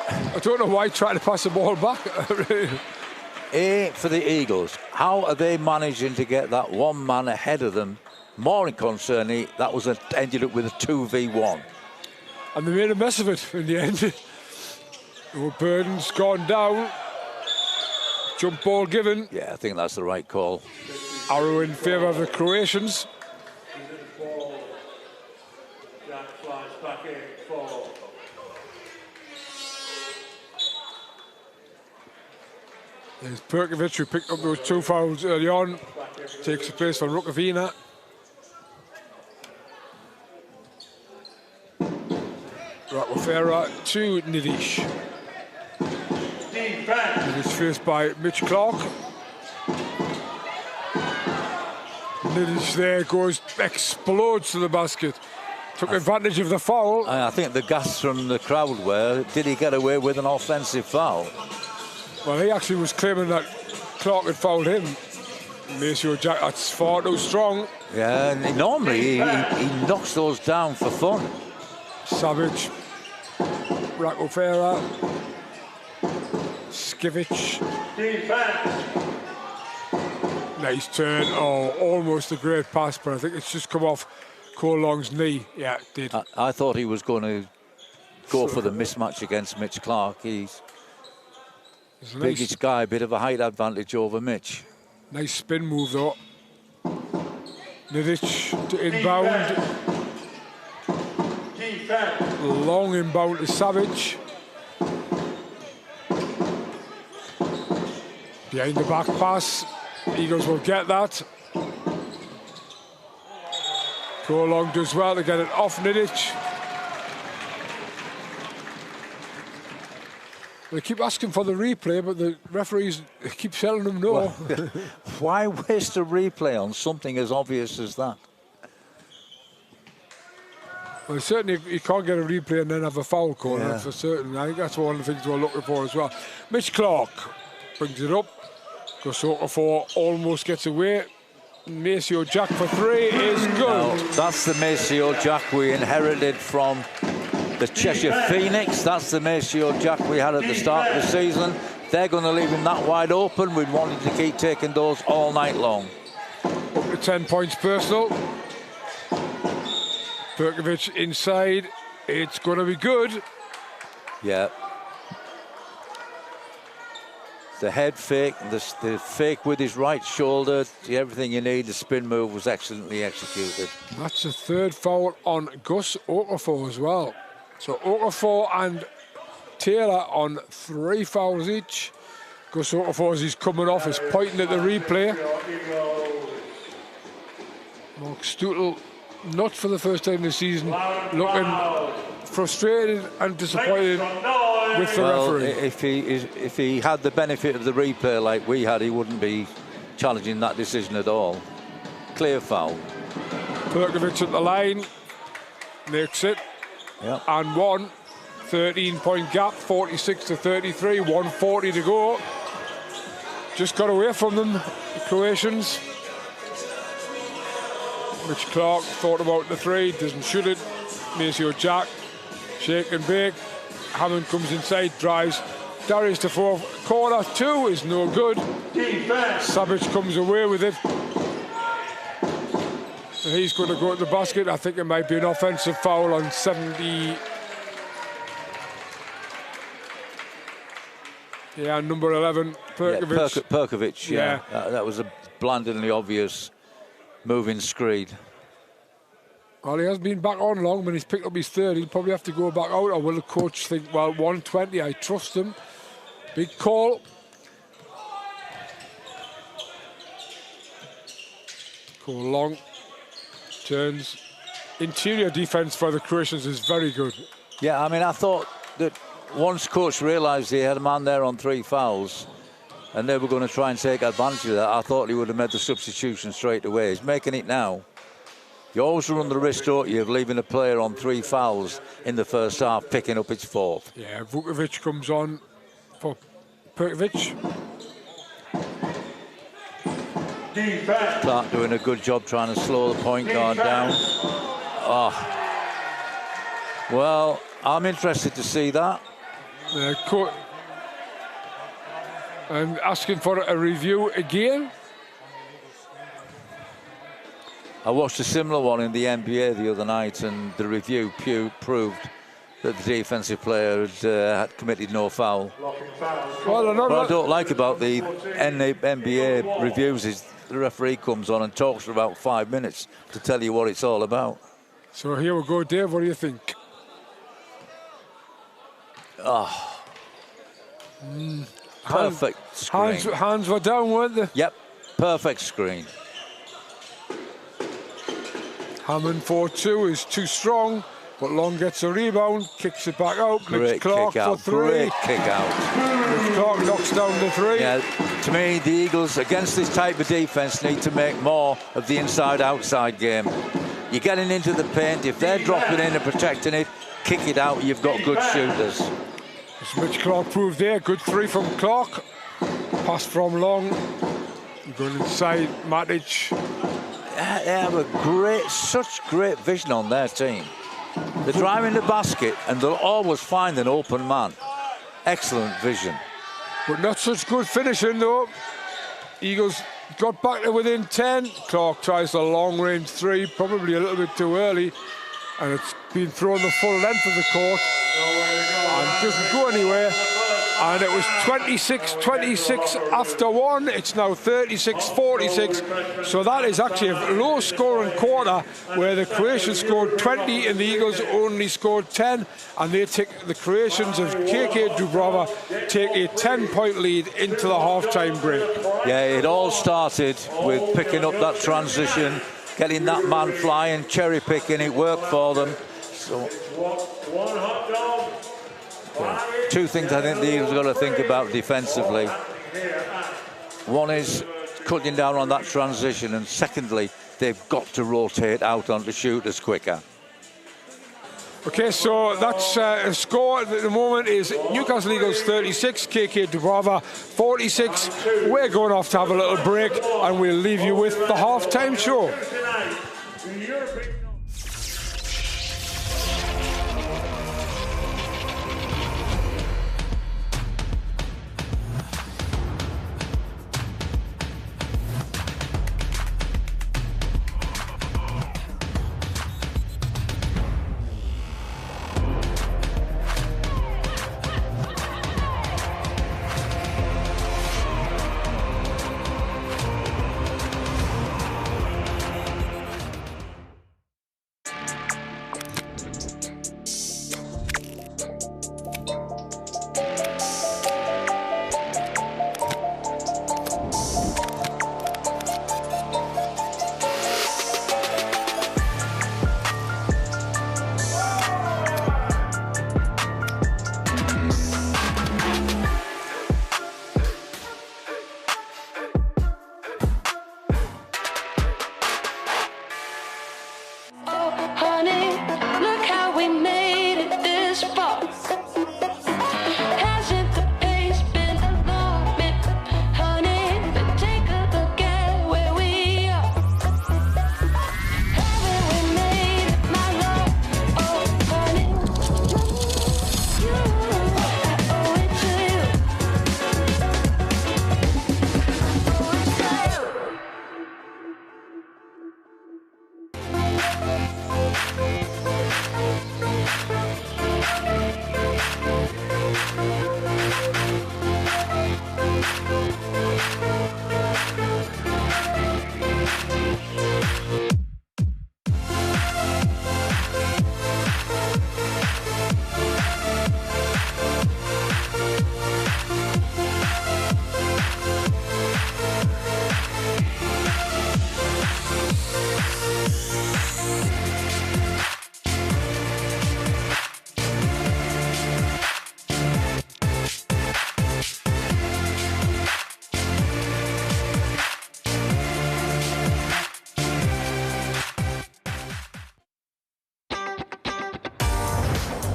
I don't know why he tried to pass the ball back. For the Eagles, how are they managing to get that one man ahead of them? More concerning, that was ended up with a 2v1. And they made a mess of it in the end. Oh, Burden's gone down. Jump ball given. Yeah, I think that's the right call. Arrow in favour of the Croatians. Jack flies back in for. There's Perkovic, who picked up those 2 fouls early on. Takes the place for Rukavina. Rakwafera to Nidish. Defense. Nidish faced by Mitch Clark. Nidish there explodes to the basket. Took advantage of the foul. I think the gas from the crowd were, did he get away with an offensive foul? Well, he actually was claiming that Clark had fouled him. Maceo Jack, that's far too strong. Yeah, and normally he knocks those down for fun. Savage, Rakwafera, Skivic. Defense. Nice turn. Oh, almost a great pass, but I think it's just come off Cole Long's knee. Yeah, it did. I thought he was going to go for the mismatch against Mitch Clark. He's It's a biggest guy, bit of a height advantage over Mitch. nice spin move though. Nidic to inbound. Defense. Long inbound to Savage. Behind the back pass. Eagles will get that. Go Long does well to get it off Nidic. They keep asking for the replay, but the referees keep telling them no. Why waste a replay on something as obvious as that? Well, certainly you can't get a replay and then have a foul call, Yeah. that's for certain. I think that's one of the things we're looking for as well. Mitch Clark brings it up. Gosoka 4 almost gets away. Maceo Jack for 3 is good. Now, that's the Maceo Jack we inherited from the Cheshire Phoenix. That's the Maceo Jack we had at the start of the season. They're going to leave him that wide open. We wanted to keep taking those all night long. Up to 10 points personal. Perkovic inside. It's going to be good. Yeah. The head fake, the fake with his right shoulder, everything you need. The spin move was excellently executed. That's the third foul on Gus Okafor as well. So Okafor and Taylor on 3 fouls each. Gus Okafor, as he's coming off, is pointing at the replay. Mark Stuttle, not for the first time this season, looking frustrated and disappointed with the referee. If he had the benefit of the replay like we had, he wouldn't be challenging that decision at all. Clear foul. Perkovic at the line, makes it. Yep. And 1 13-point gap, 46 to 33, 140 to go. Just got away from them, the Croatians. Mitch Clark thought about the 3, doesn't shoot it. Maceo Jack, shake and bake. Hammond comes inside, drives. Darius to 4, corner 2 is no good. Defense. Savage comes away with it. So he's going to go to the basket. I think it might be an offensive foul on 70. Yeah, number 11, Perkovic. Yeah, Perkovic, yeah. That was a blindingly obvious moving screen. Well, he hasn't been back on long. When he's picked up his 3rd, he'll probably have to go back out. Or will the coach think, well, 120, I trust him. Big call. Go long. Turns. Interior defense for the Croatians is very good. Yeah, I mean, I thought that once coach realised he had a man there on 3 fouls and they were going to try and take advantage of that, I thought he would have made the substitution straight away. He's making it now. You always run the risk, don't you, of leaving a player on 3 fouls in the first half, picking up his 4th. Yeah, Vukovic comes on for Perkovic. Defense. Clark doing a good job trying to slow the point guard down. Oh. Well, I'm interested to see that. And asking for a review again. I watched a similar one in the NBA the other night, and the review proved that the defensive player had committed no foul. Well, what I don't like about the NBA reviews is the referee comes on and talks for about 5 minutes to tell you what it's all about. So here we go, Dave. What do you think? Perfect screen. Hands were down, weren't they? Yep, perfect screen. Hammond 4-2 is too strong. But Long gets a rebound, kicks it back out. Great Mitch Clark kick out. for three. Great kick out. Mitch Clark knocks down the three. Yeah, to me, the Eagles, against this type of defence, need to make more of the inside-outside game. You're getting into the paint. If they're dropping in and protecting it, kick it out. You've got good shooters. As Mitch Clark proved there, good three from Clark. Pass from Long. Going inside, Matic. They have such great vision on their team. They're driving the basket and they'll always find an open man. Excellent vision. But not such good finishing though. Eagles got back to within 10. Clark tries the long-range three, probably a little bit too early. And it's been thrown the full length of the court. And doesn't go anywhere. And it was 26-26 after one. It's now 36-46. So that is actually a low-scoring quarter where the Croatians scored 20 and the Eagles only scored 10. And they take the Croatians of KK Dubraval take a 10-point lead into the half-time break. Yeah, it all started with picking up that transition, getting that man flying, cherry-picking. It worked for them. So One hot dog. two things I think the Eagles have got to think about defensively. One is cutting down on that transition, and secondly, they've got to rotate out onto shooters quicker. Okay, so that's a score at the moment is Newcastle Eagles 36, KK Dubraval 46. We're going off to have a little break, and we'll leave you with the halftime show. Tonight, the European...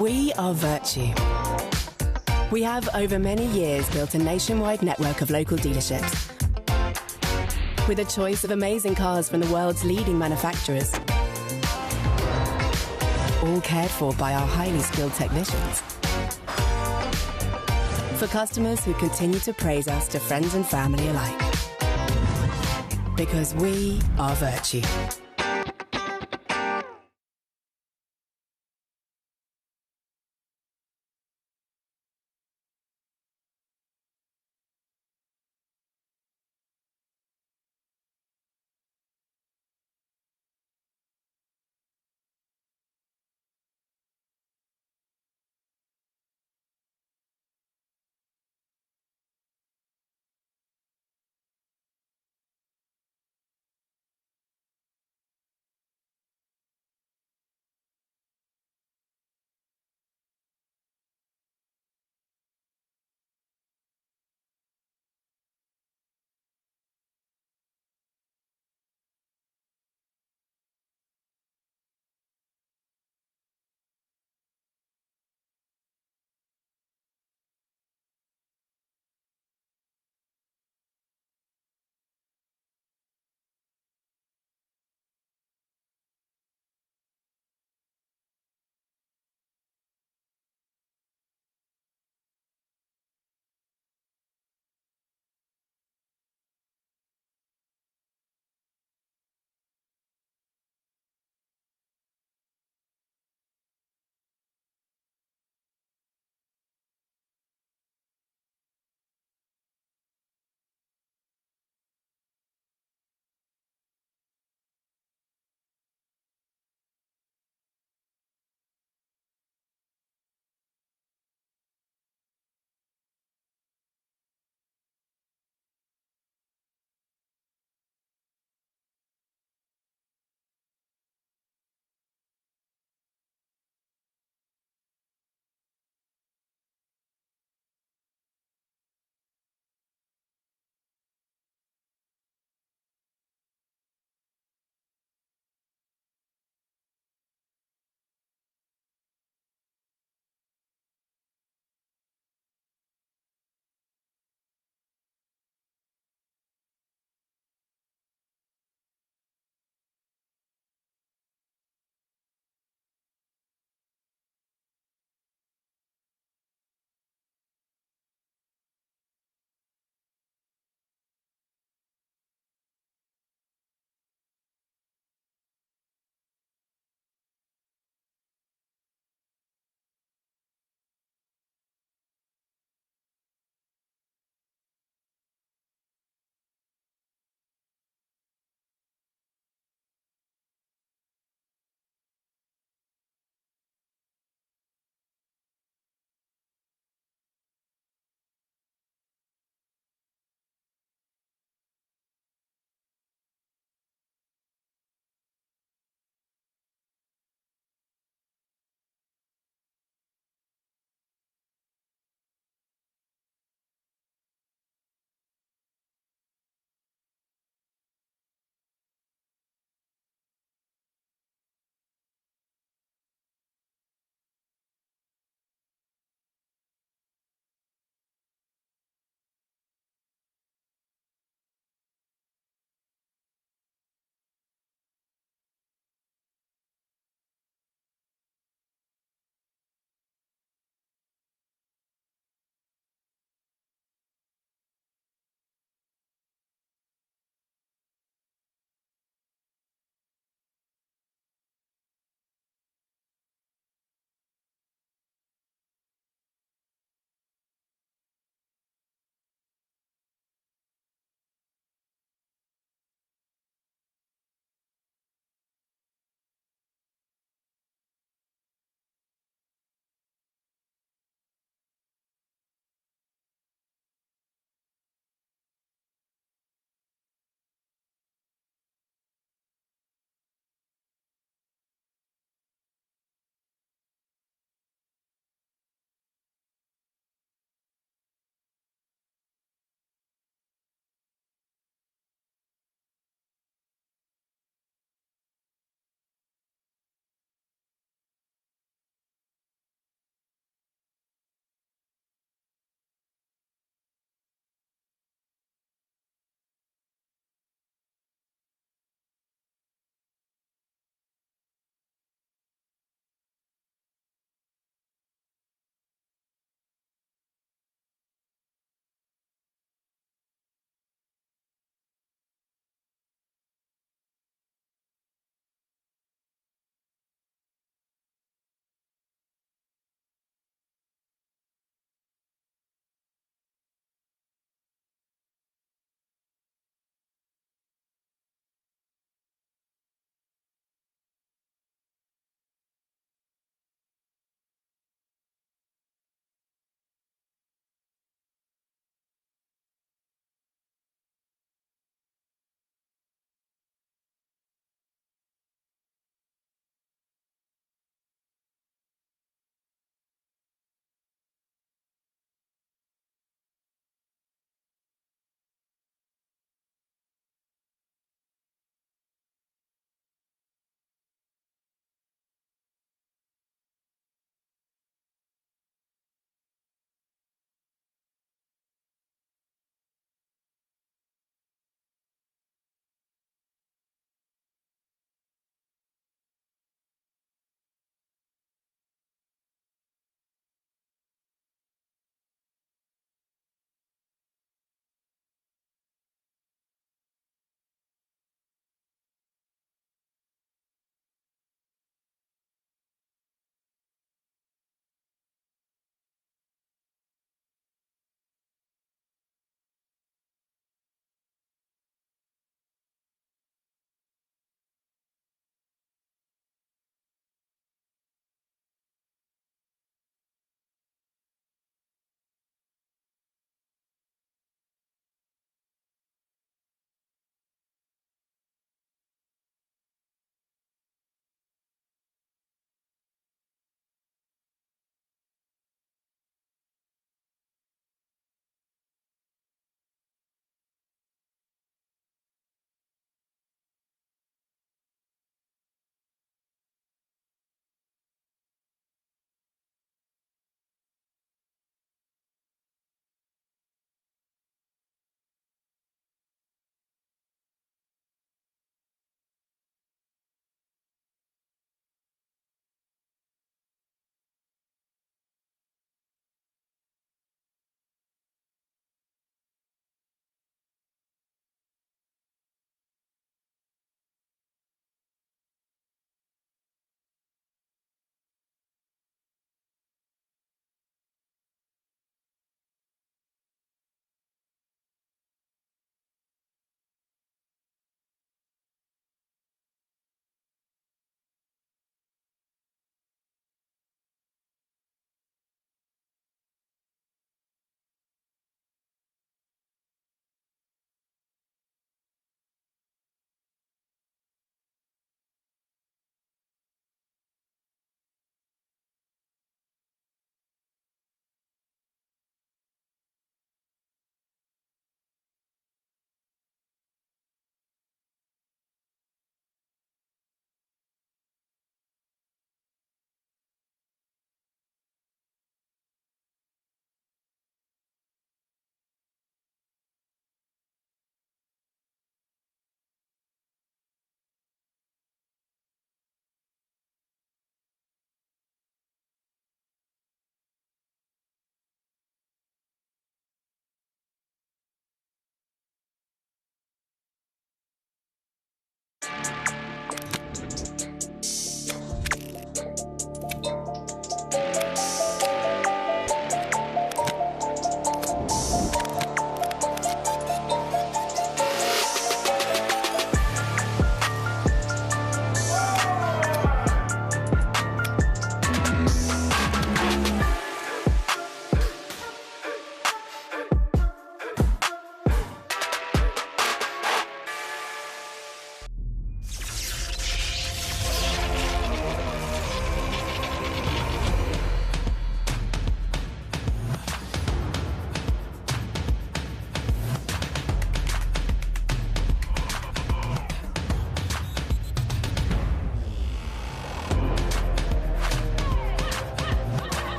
We are Virtue. We have over many years built a nationwide network of local dealerships with a choice of amazing cars from the world's leading manufacturers, all cared for by our highly skilled technicians. For customers who continue to praise us to friends and family alike. Because we are Virtue.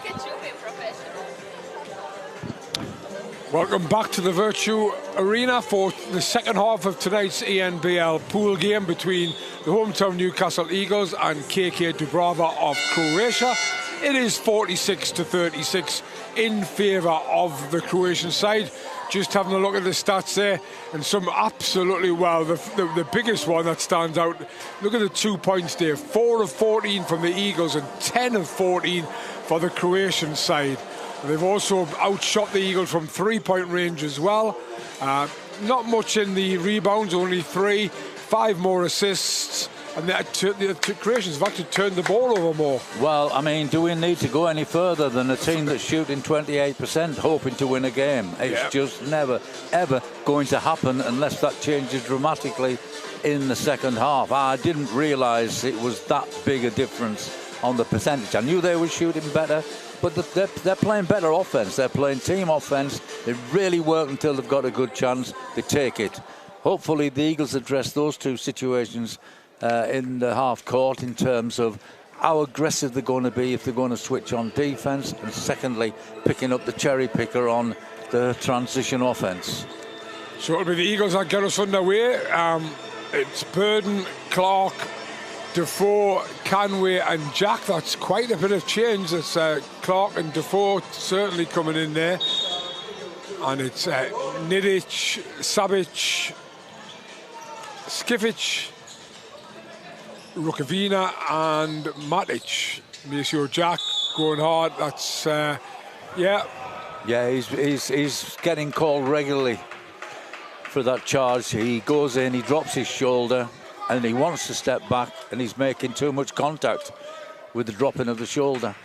Look at you being professional. Welcome back to the Virtue Arena for the second half of tonight's ENBL pool game between the hometown Newcastle Eagles and KK Dubraval of Croatia. It is 46-36 in favour of the Croatian side. Just having a look at the stats there, and some absolutely, well, the biggest one that stands out, look at the 2 points there, 4 of 14 from the Eagles and 10 of 14 for the Croatian side. They've also outshot the Eagles from 3-point range as well. Not much in the rebounds, only 3, 5 more assists, and the Croatians have actually turned the ball over more. Well, I mean, do we need to go any further than a team that's shooting 28%, hoping to win a game? It's just never, ever going to happen unless that changes dramatically in the second half. I didn't realise it was that big a difference on the percentage. I knew they were shooting better, but they're playing better offense. They're playing team offense. They really work until they've got a good chance. They take it. Hopefully the Eagles address those two situations in the half court in terms of how aggressive they're going to be if they're going to switch on defense, and secondly picking up the cherry picker on the transition offense. So it'll be the Eagles that get us underway. It's Burden, Clark, Defoe, Canway and Jack. That's quite a bit of change. It's Clark and Defoe certainly coming in there, and it's Nidic, Savic, Skific, Rukavina and Matic. Monsieur Jack going hard. That's yeah, he's getting called regularly for that charge. He goes in, he drops his shoulder, and he wants to step back, and he's making too much contact with the dropping of the shoulder.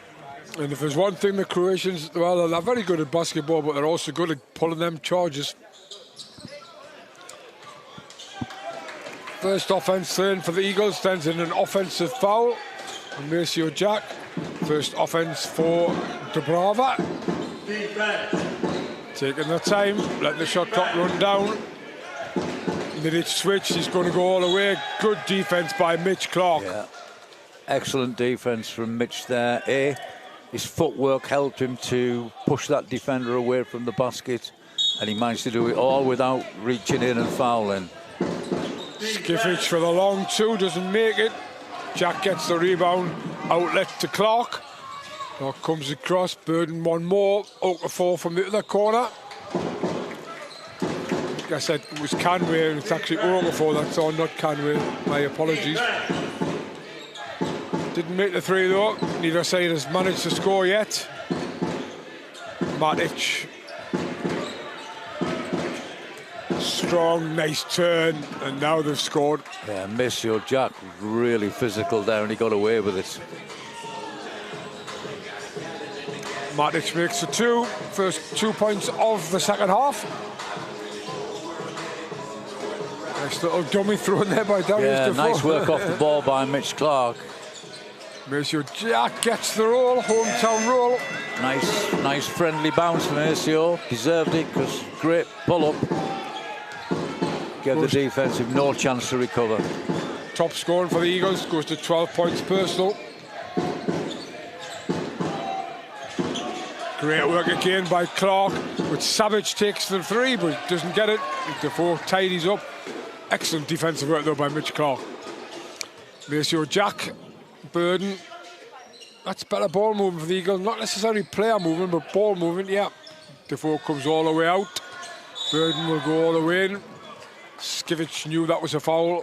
And if there's one thing the Croatians, well, they're very good at basketball, but they're also good at pulling them charges. First offense turn for the Eagles, sends in an offensive foul. And Monsieur Jack, first offense for Dubraval. Taking their time, letting the shot clock run down. Nidic switch, he's going to go all the way. Good defense by Mitch Clark. Yeah. Excellent defense from Mitch there. His footwork helped him to push that defender away from the basket, and he managed to do it all without reaching in and fouling. Skific for the long two, doesn't make it. Jack gets the rebound, outlet to Clark. Clark comes across, Burden one more, Okafor from the other corner. Like I said, it was Canway, and it's actually Okafor that's on, not Canway. My apologies. Didn't make the three though. Neither side has managed to score yet. Matic. Strong, nice turn, and now they've scored. Yeah, Monsieur Jack was really physical there, and he got away with it. Matic makes the two. First 2 points of the second half. Nice little dummy thrown there by Darius Defoe. Nice work off the ball by Mitch Clark. Monsieur Jack gets the roll, hometown roll. Nice friendly bounce from Monsieur. Deserved it, because great pull-up. Gave the defense no chance to recover. Top scoring for the Eagles, goes to 12 points personal. Great work again by Clark, but Savage takes the three, but doesn't get it. Defoe tidies up. Excellent defensive work though by Mitch Clark. Monsieur Jack, Burden. That's better ball movement for the Eagles. Not necessarily player movement, but ball movement, yeah. Defoe comes all the way out. Burden will go all the way in. Skific knew that was a foul.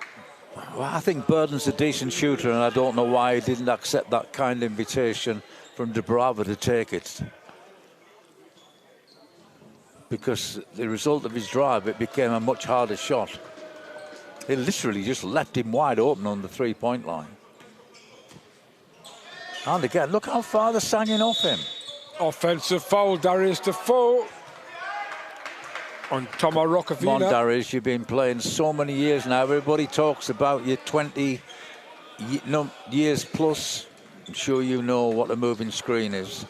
Well, I think Burden's a decent shooter, and I don't know why he didn't accept that kind invitation from Dubraval to take it. Because the result of his drive, it became a much harder shot. He literally just left him wide open on the three-point line. And again, look how far they're sanging off him. Offensive foul, Darius Defoe. On Tomo Rukavina. Come on, Darius, you've been playing so many years now. Everybody talks about your 20 years plus. I'm sure you know what a moving screen is.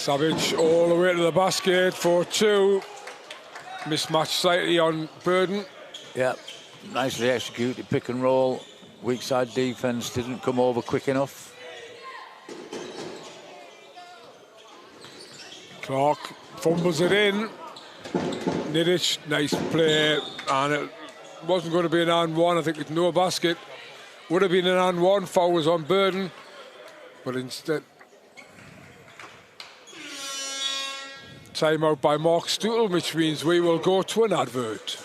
Savage all the way to the basket for 2. Mismatch slightly on Burden. Yeah, nicely executed pick and roll. Weak side defense didn't come over quick enough. Clark fumbles it in. Nidic, nice play, and it wasn't going to be an and one. I think with no basket would have been an and one. Foul was on Burden, but instead timeout by Mark Stootle, which means we will go to an advert.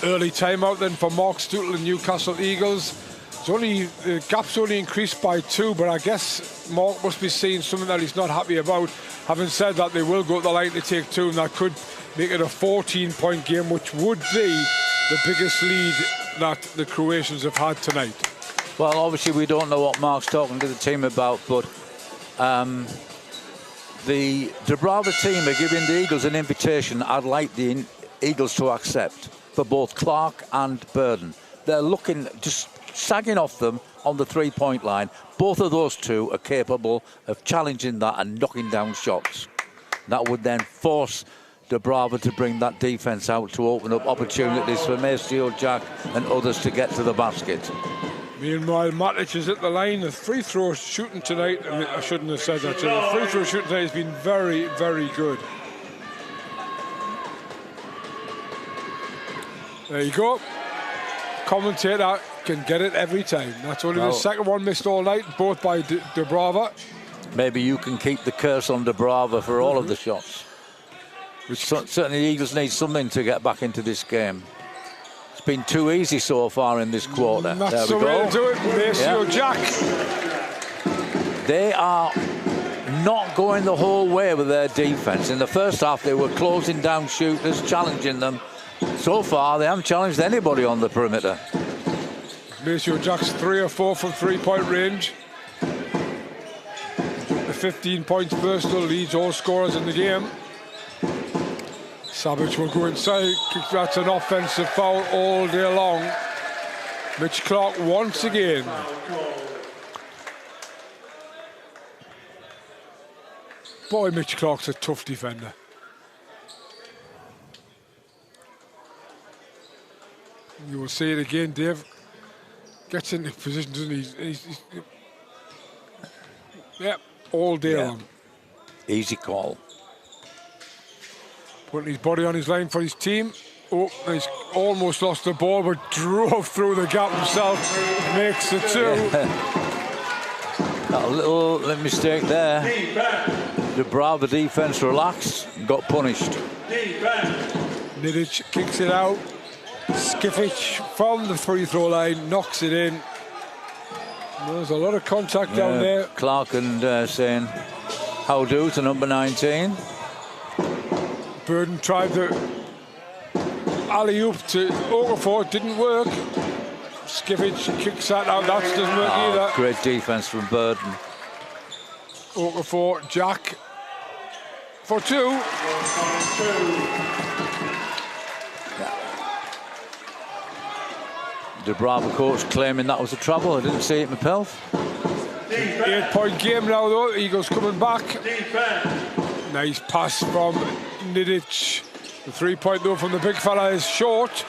Early timeout then for Mark Stootle and Newcastle Eagles. The gap's only increased by 2, but I guess Mark must be seeing something that he's not happy about. Having said that, they will go to the line to take 2, and that could make it a 14-point game, which would be the biggest lead that the Croatians have had tonight. Well, obviously we don't know what Mark's talking to the team about, but the Dubraval team are giving the Eagles an invitation I'd like the Eagles to accept for both Clark and Burden. They're looking, just sagging off them on the 3-point line. Both of those two are capable of challenging that and knocking down shots. That would then force Dubraval to bring that defense out to open up opportunities for Maceo, Jack and others to get to the basket. Meanwhile, Matic is at the line. The free throw shooting tonight, I shouldn't have said that. The free throw shooting tonight has been very, very good. There you go. Commentator can get it every time. That's only the second one missed all night, both by Dubraval. Maybe you can keep the curse on Dubraval for all of the shots. Certainly the Eagles need something to get back into this game. It's been too easy so far in this quarter. That's the way to do it. Maceo, Jack. They are not going the whole way with their defense. In the first half, they were closing down shooters, challenging them. So far, they haven't challenged anybody on the perimeter. Maceo Jack's 3 or 4 from 3-point range. The 15 points personal leads all scorers in the game. Savage will go inside. That's an offensive foul all day long. Mitch Clark once again. Boy, Mitch Clark's a tough defender. You will see it again, Dave. Gets into position, doesn't he? He's all day long. Easy call. Putting his body on his line for his team. Oh, he's almost lost the ball, but drove through the gap himself. Makes the 2. A little mistake there. The Dubraval defense relaxed and got punished. Nidic kicks it out. Skific from the free throw line knocks it in. There's a lot of contact down there. Clark and saying how do to number 19. Burden tried the alley-oop to Okafor, didn't work. Skific kicks that out, that doesn't work either. Great defense from Burden. Okafor, Jack for 2. Dubraval coach claiming that was a trouble. I didn't see it myself. 8-point game now though. Eagles coming back. Nice pass from Nidic. The 3-point though from the big fella is short.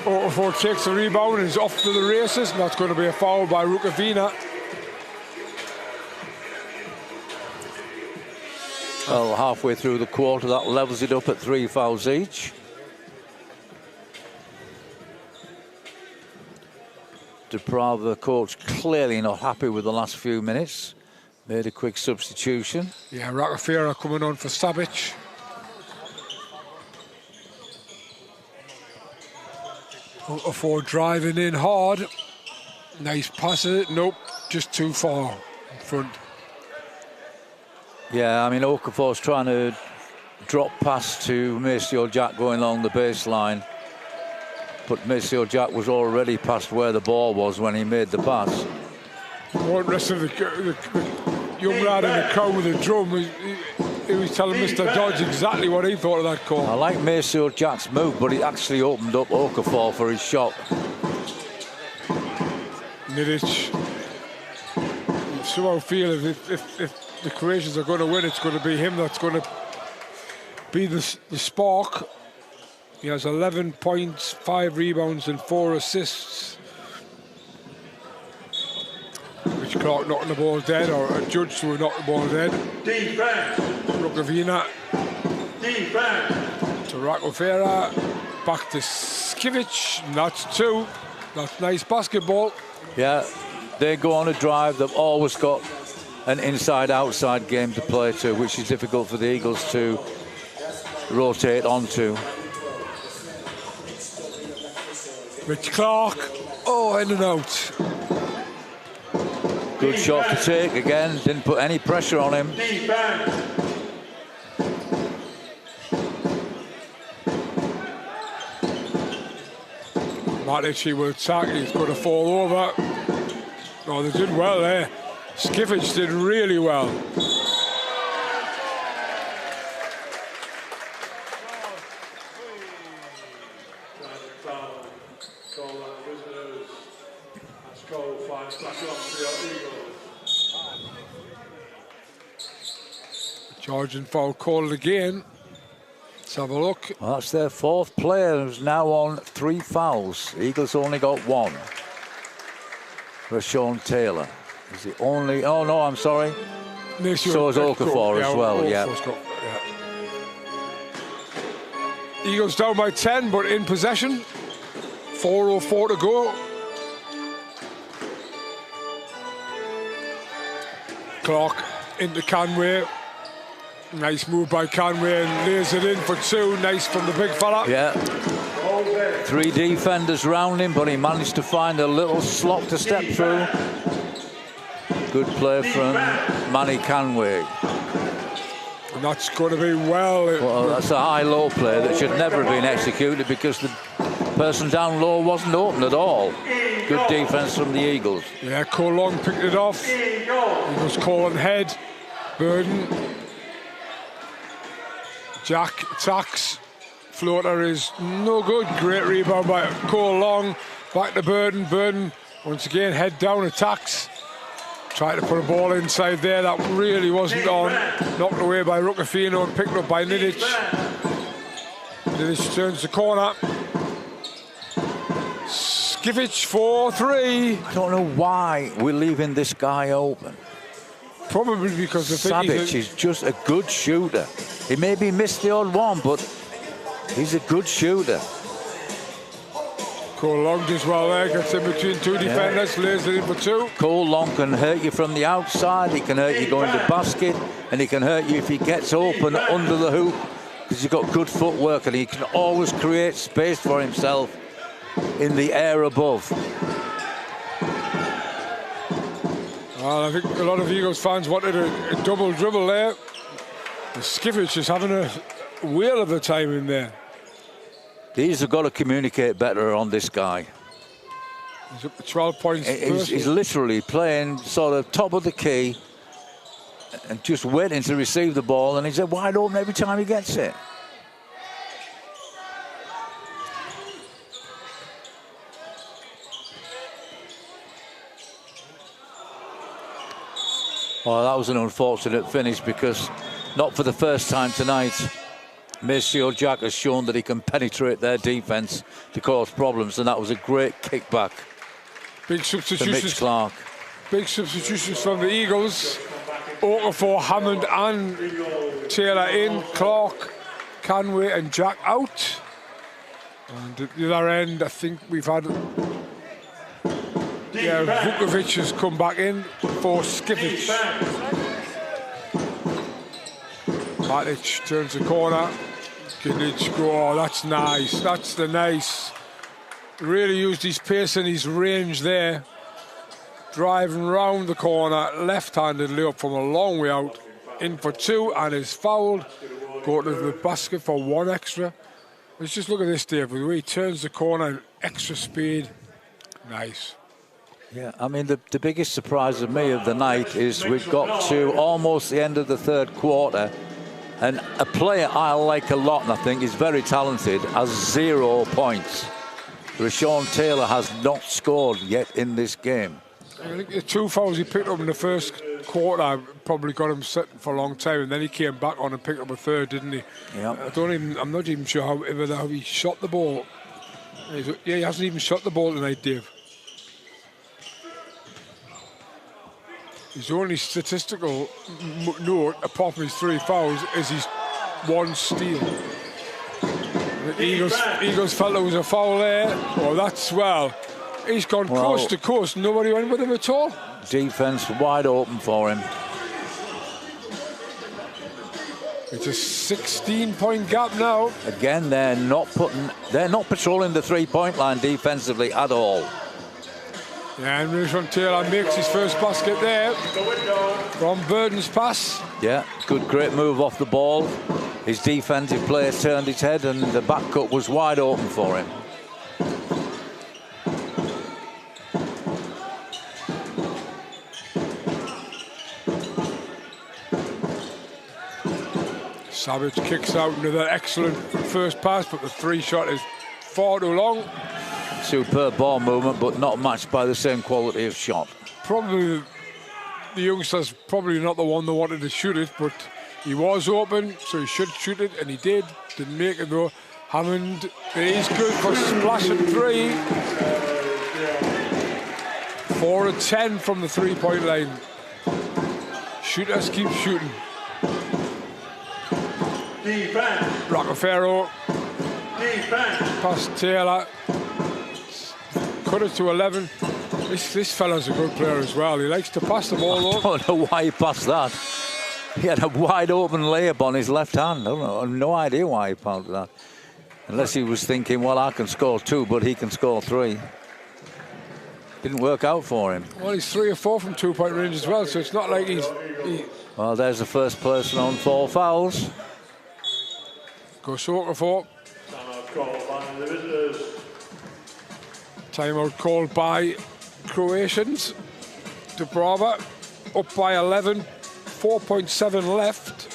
Okafor takes the rebound and is off to the races, and that's going to be a foul by Rukavina. Well, halfway through the quarter, that levels it up at 3 fouls each. Dubraval, the coach, clearly not happy with the last few minutes. Made a quick substitution. Yeah, Rukavina coming on for Sabic. Okafor driving in hard. Nice pass, is it? Nope, just too far in front. Yeah, I mean, Okafor's trying to drop pass to Maceo Jack going along the baseline. But Maceo Jack was already past where the ball was when he made the pass. The rest of the young lad in the crowd with the drum, he was telling Mr. Dodge exactly what he thought of that call. I like Maceo Jack's move, but it actually opened up Okafor for his shot. Nidic, you somehow feel if the Croatians are going to win, it's going to be him that's going to be the spark. He has 11 points, 5 rebounds and 4 assists. Which Clark knocking the ball dead, or adjudged to have knocked the ball dead. Defense. Rukavina Defense. to Rakofera, back to Skivic, and that's 2. That's nice basketball. Yeah, they go on a drive. They've always got an inside-outside game to play to, which is difficult for the Eagles to rotate onto. Rich Clark, in and out. Good shot to take again, didn't put any pressure on him. Defense. Matic will attack, he's going to fall over. Oh, they did well there. Skivic did really well. Georgian foul called again. Let's have a look. Well, that's their 4th player who's now on 3 fouls. Eagles only got 1. Rashawn Taylor is the only. Oh no, I'm sorry. So is Okafor as well. Yeah. Eagles down by 10, but in possession. 4:04 to go. Clark into Canway. Nice move by Canway and lays it in for 2. Nice from the big fella. Yeah. 3 defenders round him, but he managed to find a little slot to step through. Good play from Manny Canway. And that's going to be well. That's a high-low play that should never have been executed because the person down low wasn't open at all. Good defense from the Eagles. Yeah, Cole Long picked it off. Eagles calling head. Burden. Jack attacks. Floater is no good. Great rebound by Cole Long. Back to Burden. Burden once again head down attacks. Tried to put a ball inside there. That really wasn't on. Knocked away by Rukafino and picked up by Nidic. Nidic turns the corner. Skivic for 3. I don't know why we're leaving this guy open. Probably because the Savic is just a good shooter. He maybe missed the odd one, but he's a good shooter. Cole Long just well there, gets in between 2 defenders, lays it in for 2. Cole Long can hurt you from the outside, he can hurt you going to basket, and he can hurt you if he gets open under the hoop, because he's got good footwork and he can always create space for himself in the air above. Well, I think a lot of Eagles fans wanted a double dribble there. Skivic is having a whale of a time in there. These have got to communicate better on this guy. He's up to 12 points. He's literally playing sort of top of the key and just waiting to receive the ball, and he's wide open every time he gets it. Well, that was an unfortunate finish because not for the first time tonight, Maceo Jack has shown that he can penetrate their defense to cause problems, and that was a great kickback. Big substitutions. Mitch Clark. Big substitutions from the Eagles. Okafor, Hammond and Taylor in. Clark, Canway and Jack out. And at the other end, I think we've had... Yeah, Vukovic has come back in for Skivic. Matic turns the corner. Ginic go, oh, that's nice. That's the nice. Really used his pace and his range there. driving round the corner, left-handed layup from a long way out, in for 2, and is fouled. Go to the basket for 1 extra. Let's just look at this, Dave. The way he turns the corner, extra speed. Nice. Yeah, I mean, the biggest surprise of me of the night is we've got to almost the end of the third quarter, and a player I like a lot and I think is very talented has 0 points. Rashawn Taylor has not scored yet in this game. I think the 2 fouls he picked up in the first quarter probably got him sitting for a long time, and then he came back on and picked up a third, didn't he? Yeah. I'm not even sure how he shot the ball. Yeah, he hasn't even shot the ball tonight, Dave. His only statistical note, apart from his 3 fouls, is his 1 steal. The Eagles felt there was a foul there. Oh, that's well. He's gone coast to coast. Nobody went with him at all. Defense wide open for him. It's a 16-point gap now. Again, they're not patrolling the 3-point line defensively at all. Yeah, and Rashawn Taylor makes his first basket there from Burton's pass. Yeah, great move off the ball. His defensive player turned his head and the back cut was wide open for him. Savage kicks out another excellent first pass, but the 3 shot is far too long. Superb ball movement, but not matched by the same quality of shot. Probably the youngster's probably not the one that wanted to shoot it, but he was open, so he should shoot it, and he did. Didn't make it though. Hammond is good for splashing 3. 4 of 10 from the 3-point line. Shooters keep shooting. Defense. Rockefeller. Defense. Past Taylor. Cut it to 11. This fella's a good player as well. He likes to pass the ball I don't know why he passed that. He had a wide open layup on his left hand. I don't know. I have no idea why he passed that. Unless he was thinking, well, I can score 2, but he can score 3. Didn't work out for him. Well, he's 3 or 4 from 2-point range as well, so it's not like he's... Well, there's the first person on 4 fouls. Go Soka for. Timeout called by the visitors. Timeout called by Croatians. Dubraval up by 11. 4.7 left.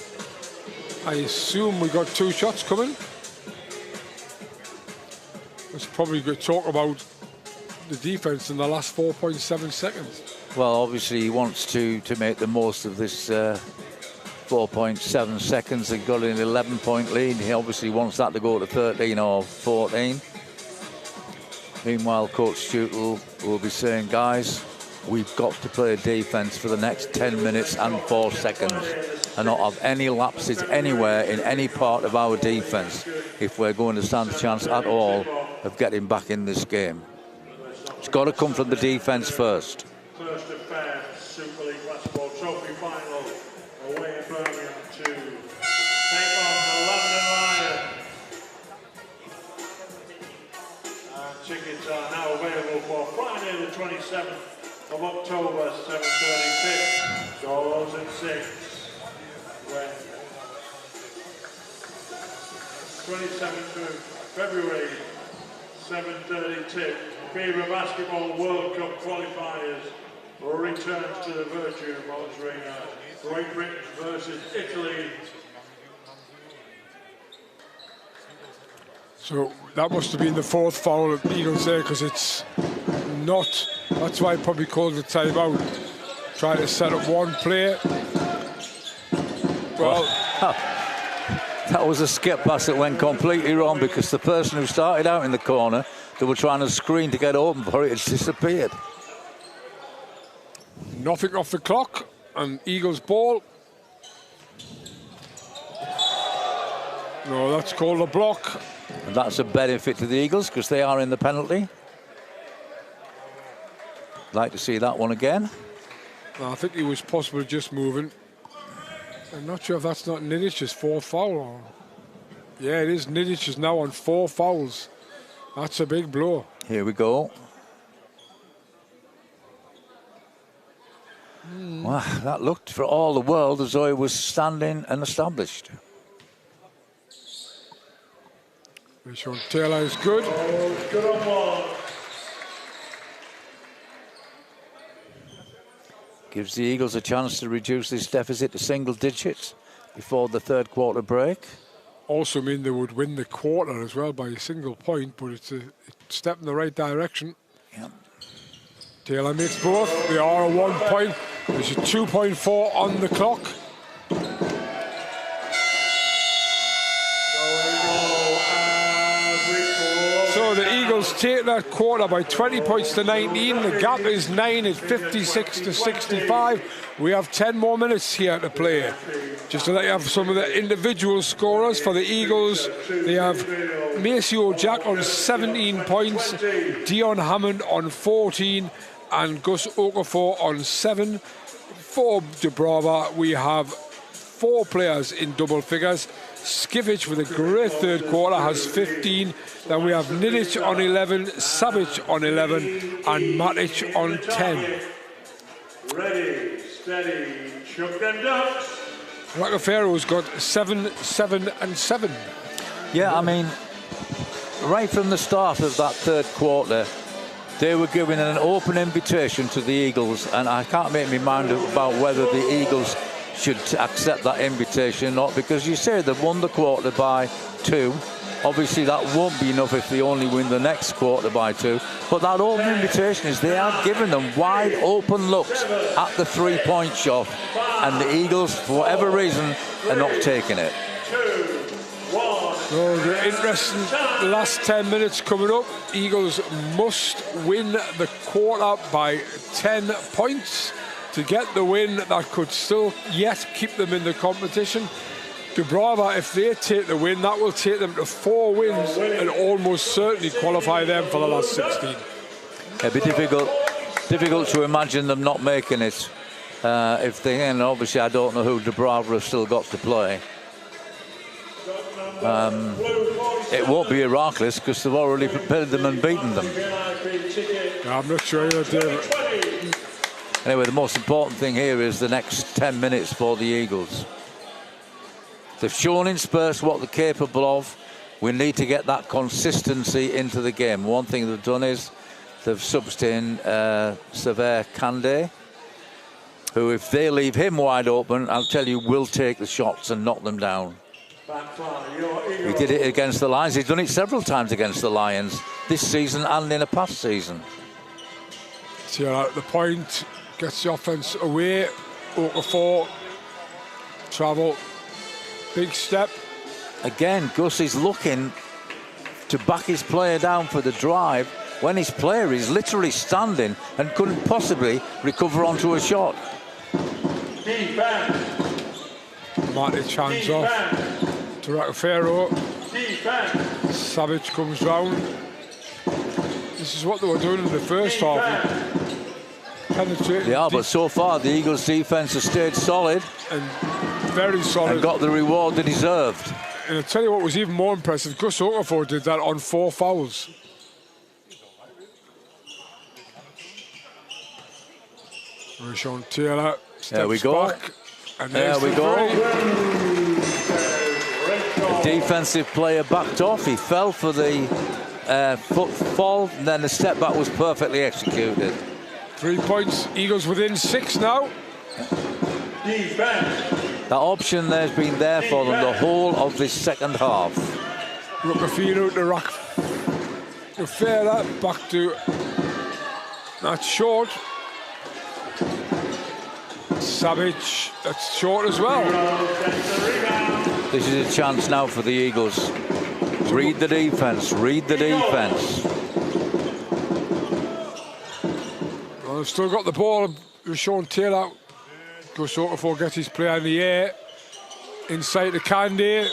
I assume we got 2 shots coming. Let's probably go talk about the defense in the last 4.7 seconds. Well, obviously he wants to make the most of this 4.7 seconds. They got an 11-point lead. He obviously wants that to go to 13 or 14. Meanwhile, Coach Stuttle will be saying, guys, we've got to play defense for the next 10 minutes and 4 seconds and not have any lapses anywhere in any part of our defense if we're going to stand a chance at all of getting back in this game. It's got to come from the defense first. First affair, Super League Basketball Trophy Final, away in Birmingham to take on the London Lions. And tickets are now available for Friday the 27th of October, 7:36. Doors at 6. When 27th of February, 7:30 tip. FIBA Basketball World Cup qualifiers will return to the Virtue Moss Arena. Great Britain versus Italy. So that must have been the 4th foul of Eagles there, because it's not. That's why he probably called the timeout. Trying to set up one player. Well, that was a skip pass that went completely wrong, because the person who started out in the corner, they were trying to screen to get open for it, it's disappeared. nothing off the clock, and Eagles ball. No, that's called a block. And that's a benefit to the Eagles because they are in the penalty. Like to see that one again. I think he was possibly just moving. I'm not sure if that's not Nidic's 4th foul. Or... Yeah, it is. Nidic is now on 4 fouls. That's a big blow. Here we go. Well, that looked for all the world as though it was standing and established. Sean Taylor is good. Oh, good on one. Gives the Eagles a chance to reduce this deficit to single digits before the third quarter break. Also mean they would win the quarter as well by a single point, but it's a step in the right direction. Yeah. Taylor makes both. They are a 1 point. There's a 2.4 on the clock. So the Eagles take that quarter by 20 points to 19. The gap is 9 at 56 to 65. We have 10 more minutes here to play. Just to let you have some of the individual scorers for the Eagles. They have Maceo Jack on 17 points, Dion Hammond on 14, and Gus Okafor on 7. For Dubraval, we have 4 players in double figures. Skivic with a great third quarter has 15. Then we have Nidic on 11, Savic on 11, and Matic on 10. Ready, steady, chuck them ducks. Rockefeller's got 7, 7, and 7. Yeah, I mean, right from the start of that third quarter, they were giving an open invitation to the Eagles, and I can't make my mind up about whether the Eagles should accept that invitation or not, because you say they've won the quarter by 2. Obviously, that won't be enough if they only win the next quarter by 2. But that open invitation is they are giving them wide open looks at the three-point shot, and the Eagles, for whatever reason, are not taking it. So the interesting last 10 minutes coming up. Eagles must win the quarter by 10 points to get the win that could still yet keep them in the competition. Dubraval, if they take the win, that will take them to 4 wins and almost certainly qualify them for the last 16. It'd be difficult to imagine them not making it if they, and obviously I don't know who Dubraval have still got to play. It won't be Heracles because they've already prepared them and beaten them. I'm not sure either, David. Anyway, the most important thing here is the next 10 minutes for the Eagles. They've shown in spurts what they're capable of. We need to get that consistency into the game. One thing they've done is they've subbed in Sever Kande, who, if they leave him wide open, I'll tell you, will take the shots and knock them down. He did it against the Lions. He's done it several times against the Lions this season and in a past season. So at the point, gets the offense away. Okafor, travel, big step. Again, Gus is looking to back his player down for the drive when his player is literally standing and couldn't possibly recover onto a shot. Matic hands off to Rockefeller. Savic comes round. This is what they were doing in the first half. Yeah, but so far the Eagles' defence has stayed solid. And very solid. And got the reward they deserved. And I'll tell you what was even more impressive. Gus Okafor did that on 4 fouls. Sean Taylor steps there we go. back. And there we go. The defensive player backed off. He fell for the footfall, and then the step back was perfectly executed. 3 points. Eagles within 6 now. That option there's been there for them the whole of this second half. Rockefeller to Rockefeller, back to that's short. Savic, that's short as well. This is a chance now for the Eagles. Read the defense, read the defense. Well, they've still got the ball. Sean Taylor. Gus Okafor gets his player in the air. Inside to Kande.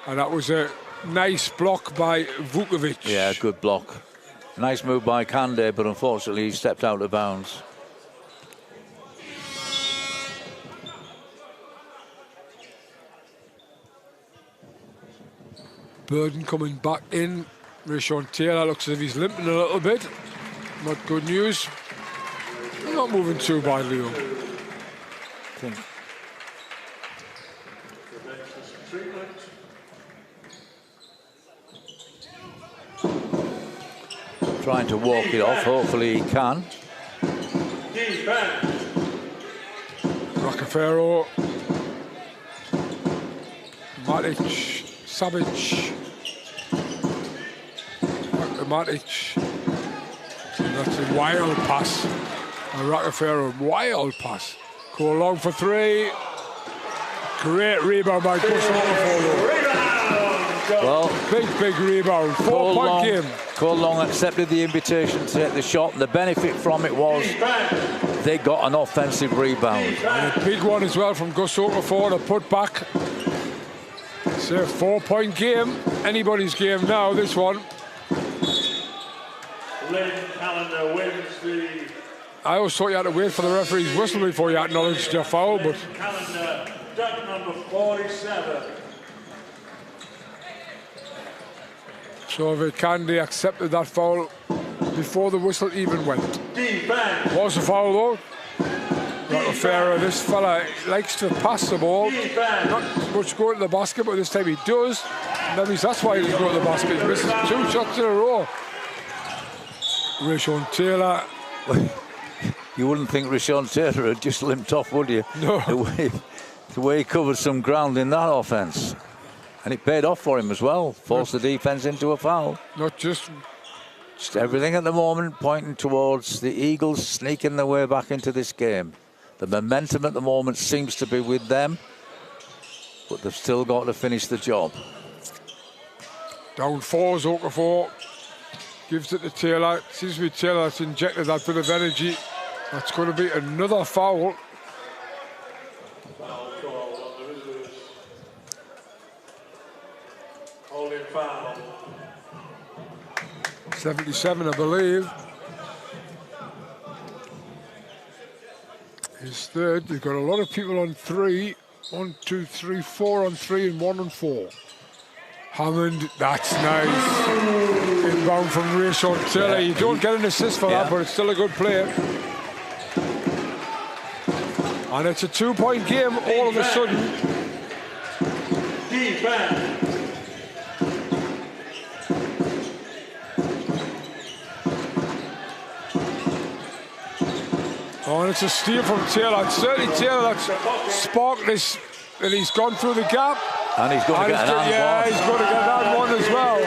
And that was a nice block by Vukovic. Yeah, good block. Nice move by Kande, but unfortunately he stepped out of bounds. Burden coming back in. Sean Taylor looks as if he's limping a little bit. Not good news. Not moving too badly though. think. Trying to walk it off, hopefully he can. Rockefeller, Matic, Savage, Matic. That's a wild pass. And Rockefeller, wild pass. Go long for three. Great rebound by Gus. Well, big rebound. 4-point game. Cole Long accepted the invitation to take the shot, and the benefit from it was they got an offensive rebound. And a big one as well from Gus Okafor to put back. It's a 4-point game. Anybody's game now, this one. Lynn Callender wins the... I always thought you had to wait for the referee's whistle before you acknowledged your foul, but... Callender, dunk number 47. So Candy accepted that foul before the whistle even went. Defense. Was a foul though. Rockefeller, this fella likes to pass the ball. Not much going to the basket, but this time he does. Maybe that's why he doesn't go to the basket. He misses 2 shots in a row. Rishon Taylor. You wouldn't think Rishon Taylor had just limped off, would you? No. The way he covered some ground in that offense. And it paid off for him as well. Forced the defense into a foul. Not just everything at the moment pointing towards the Eagles sneaking their way back into this game. The momentum at the moment seems to be with them, but they've still got to finish the job. Down 4, Okafor gives it to Taylor. Seems to be Taylor that's injected that bit of energy. That's going to be another foul. Foul call on the visitors. Holding foul. 77, I believe. His third. They've got a lot of people on 3. 1, 2, 3, 4 on 3 and 1 on 4. Hammond, that's nice. Inbound from Rishon Taylor. You don't get an assist for that, but it's still a good play. And it's a 2-point game all of a sudden. Defense. Oh, and it's a steal from Taylor. It's certainly Taylor that's sparked this, and he's gone through the gap. And he's going to get an and yeah, he's going to get that one as well.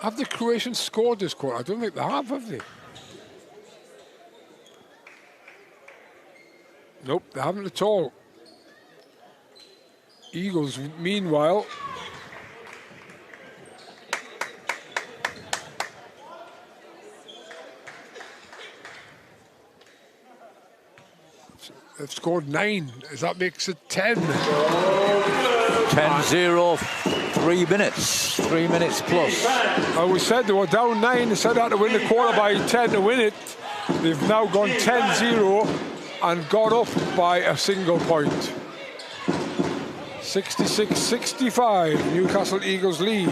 Have the Croatians scored this quarter? I don't think they have they? Nope, they haven't at all. Eagles, meanwhile, they've scored 9. That makes it 10. 10-0, 3 minutes. 3 minutes plus. We said they were down 9. They said they had to win the quarter by 10 to win it. They've now gone 10-0 and got up by a single point. 66-65, Newcastle Eagles lead.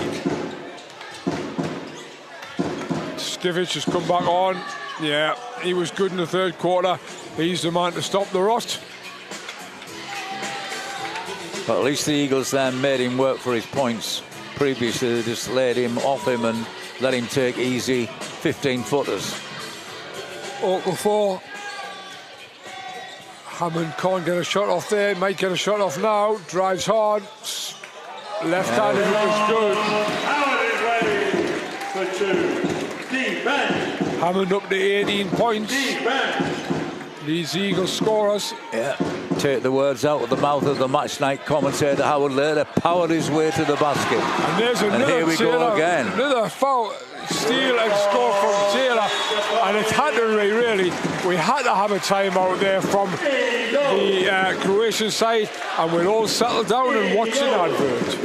Skivic has come back on. Yeah, he was good in the third quarter. He's the man to stop the rot. But at least the Eagles then made him work for his points. Previously, they just laid him off him and let him take easy 15-footers. Okafor. Hammond can't get a shot off there. Might get a shot off now. Drives hard. Left-handed was good. Hammond up to 18 points. These Eagles scorers. Yeah. Take the words out of the mouth of the match night commentator Howard Lader. Powered his way to the basket. And there's another. And here we go again. Another foul. Steal and score from Taylor. And it had to be really. We had to have a timeout there from the Croatian side, and we'll all settle down and watch an advert.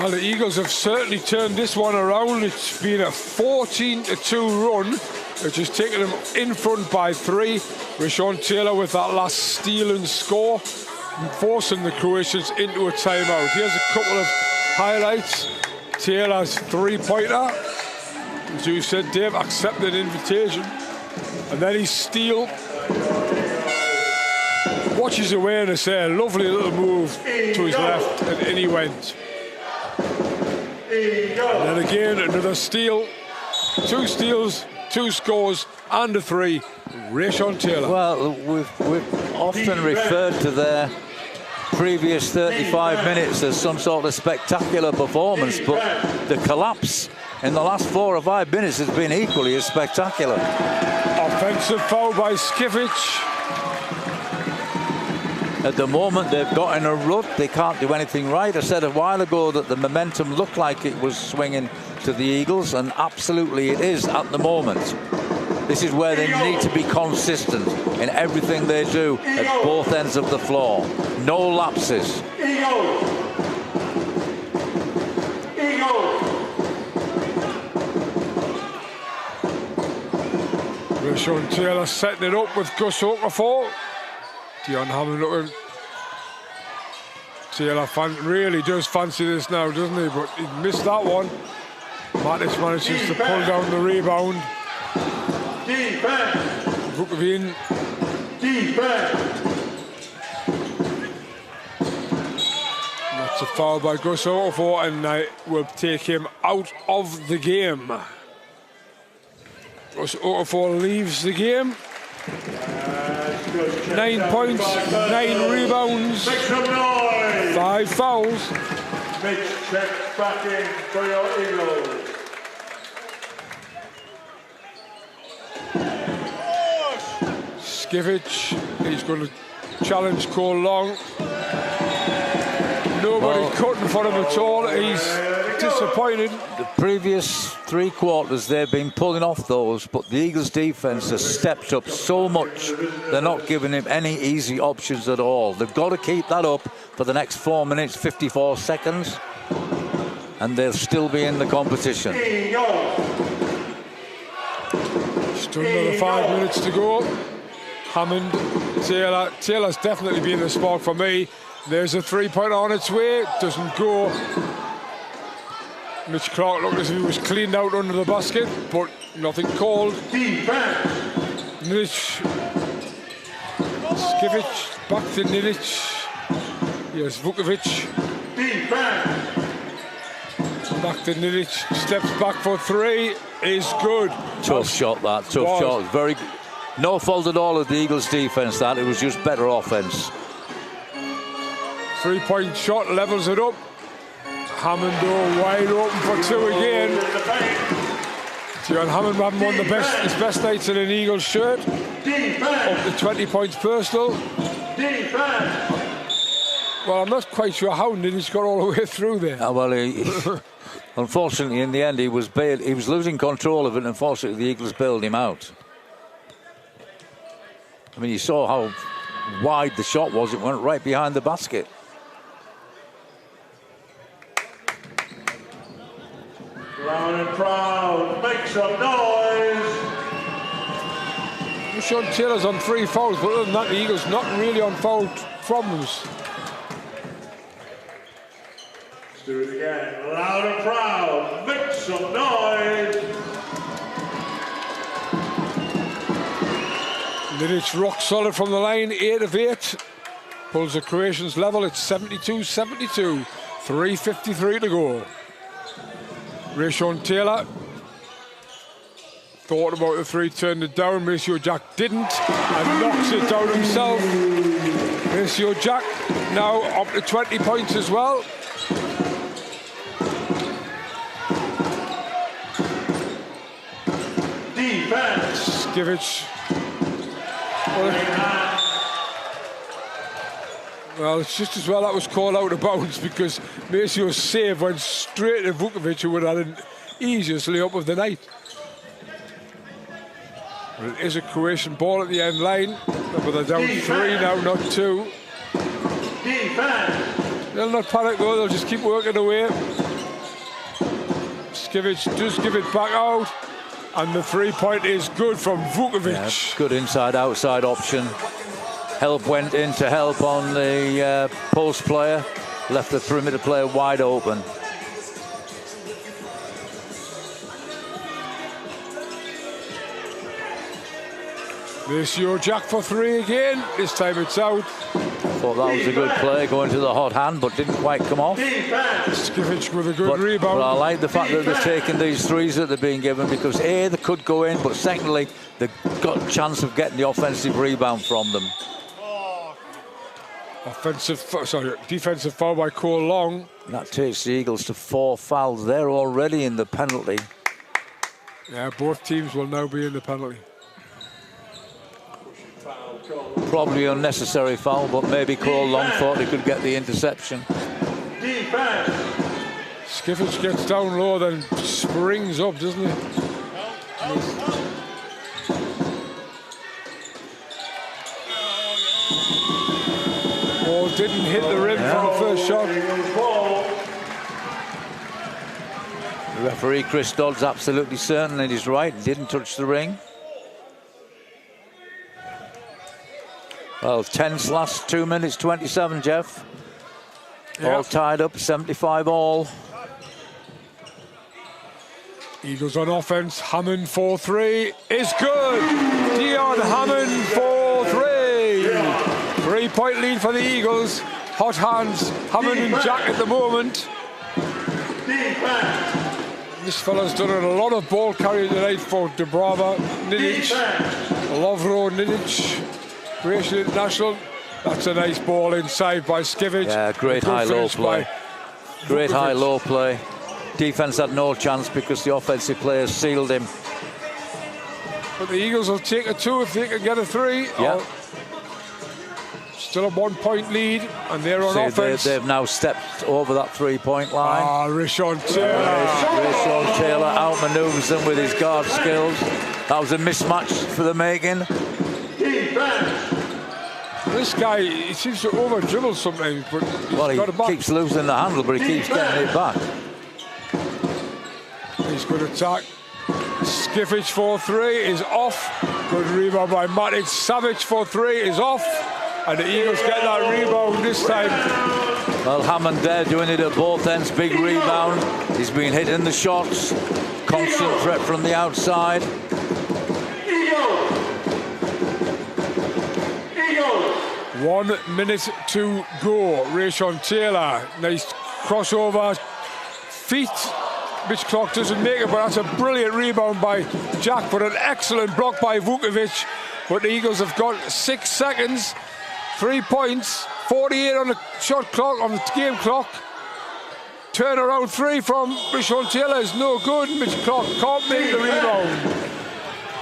Well, the Eagles have certainly turned this one around. It's been a 14-2 run, which has taken them in front by 3. Rashawn Taylor with that last steal and score, forcing the Croatians into a timeout. Here's a couple of highlights. Taylor's three-pointer. As you said, Dave, accepted an invitation. And then his steal. Watch his awareness there. Lovely little move to his left, and in he went. And then again, another steal. 2 steals, 2 scores, and a 3. Rashawn Taylor. Well, we've often referred to their previous 35 minutes as some sort of spectacular performance, but the collapse in the last 4 or 5 minutes has been equally as spectacular. Offensive foul by Skivic. At the moment, they've got in a rut. They can't do anything right. I said a while ago that the momentum looked like it was swinging to the Eagles, and absolutely it is at the moment. This is where they need to be consistent in everything they do at both ends of the floor. No lapses. Rashawn Taylor setting it up with Gus Okafor. Dion Hammond looking. Taylor really does fancy this now, doesn't he? But he missed that one. Mattis manages to pull down the rebound. Vukovic. That's a foul by Gus Okafor, and I will take him out of the game. Gus Okafor leaves the game. 9 points, 9 rebounds, 5 fouls. Mitch checks back in for your Eagles. Skivic, he's going to challenge Cole Long. Nobody cutting for him at all. He's disappointed. The previous 3 quarters, they've been pulling off those, but the Eagles' defense has stepped up so much, they're not giving him any easy options at all. They've got to keep that up for the next 4 minutes, 54 seconds, and they'll still be in the competition. Just another 5 minutes to go. Hammond, Taylor. Taylor's definitely been the spark for me. There's a 3-pointer on its way. Doesn't go. Mitch Clark looked as if he was cleaned out under the basket, but nothing called. Nilic. Skivic. Back to Nilic. Here's Vukovic. Back to Nilic. Steps back for 3. Is good. Tough shot, that. Tough shot. Very good. No fault at all of the Eagles' defense, that. It was just better offense. 3-point shot, levels it up. Hammond wide open for 2 again. Dion Hammond having won his best nights in an Eagles shirt. Up to 20 points personal. Well, I'm not quite sure how Nini's got all the way through there. Well, unfortunately, in the end, he was losing control of it. Unfortunately, the Eagles bailed him out. I mean, you saw how wide the shot was. It went right behind the basket. Loud and proud, make some noise. Rashawn Taylor's on 3 fouls, but other than that, the Eagles not really on foul problems. Let's do it again. Loud and proud, make some noise. Ninic rock solid from the line, 8 of 8. Pulls the Croatians level, it's 72-72. 3:53 to go. Rashawn Taylor thought about the 3, turned it down. Maceo Jack didn't, and knocks it down himself. Maceo Jack now up to 20 points as well. Defense. Skivic. Well, it's just as well that was called out of bounds, because Maceo's save went straight to Vukovic, who would have had an easiest layup of the night. But it is a Croatian ball at the end line, but they're down 3 now, not 2. They'll not panic though, they'll just keep working away. Skivic does give it back out. And the 3-point is good from Vukovic. Yeah, good inside-outside option. Help went in to help on the post player. Left the perimeter player wide open. There's your Jack for 3 again. This time it's out. Thought that was a good play, going to the hot hand, but didn't quite come off. Skivic with a good rebound. But I like the fact that they're taking these threes that they're being given, because A, they could go in, but secondly, they've got a chance of getting the offensive rebound from them. Defensive foul by Cole Long. That takes the Eagles to 4 fouls. They're already in the penalty. Yeah, both teams will now be in the penalty. Probably unnecessary foul, but maybe Cole Long thought he could get the interception. Defense. Skivic gets down low, then springs up, doesn't he? Ball didn't hit the rim from the first shot. The referee, Chris Dodd's absolutely certain that he's right. He didn't touch the ring. Well, tense last 2 minutes 27, Jeff. Yeah. All tied up, 75 all. Eagles on offense. Hammond 4-3 is good. Dion Hammond 4-3. 3-point lead for the Eagles. Hot hands. Hammond and Jack at the moment. This fella's done a lot of ball carrying tonight for Dubraval, Nidic, Lovro, Nidic. Croatian International. That's a nice ball inside by Skivic. Yeah, great high-low play. Great high-low play. Defense had no chance because the offensive players sealed him. But the Eagles will take a 2 if they can get a 3. Yeah. Still a 1-point lead, and they're on offense. They've now stepped over that 3-point line. Rishon Taylor. Rishon Taylor outmaneuvers them with his guard skills. That was a mismatch for the making. This guy, he seems to over-dribble sometimes, but he's well, got it back. He keeps losing the handle, but he keeps getting it back. He's good attack. Skivic 4-3 is off. Good rebound by Matic. Savic 4-3 is off. And the Eagles get that rebound this time. Well, Hammond there doing it at both ends. Big rebound. He's been hitting the shots. Constant threat from the outside. 1 minute to go. Rishon Taylor. Nice crossover. Feet. Which clock doesn't make it, but that's a brilliant rebound by Jack, but an excellent block by Vukovic. But the Eagles have got 6 seconds. 3 points. 48 on the shot clock, on the game clock. Turnaround 3 from Rishon Taylor is no good. Mitch Clark can't make the rebound.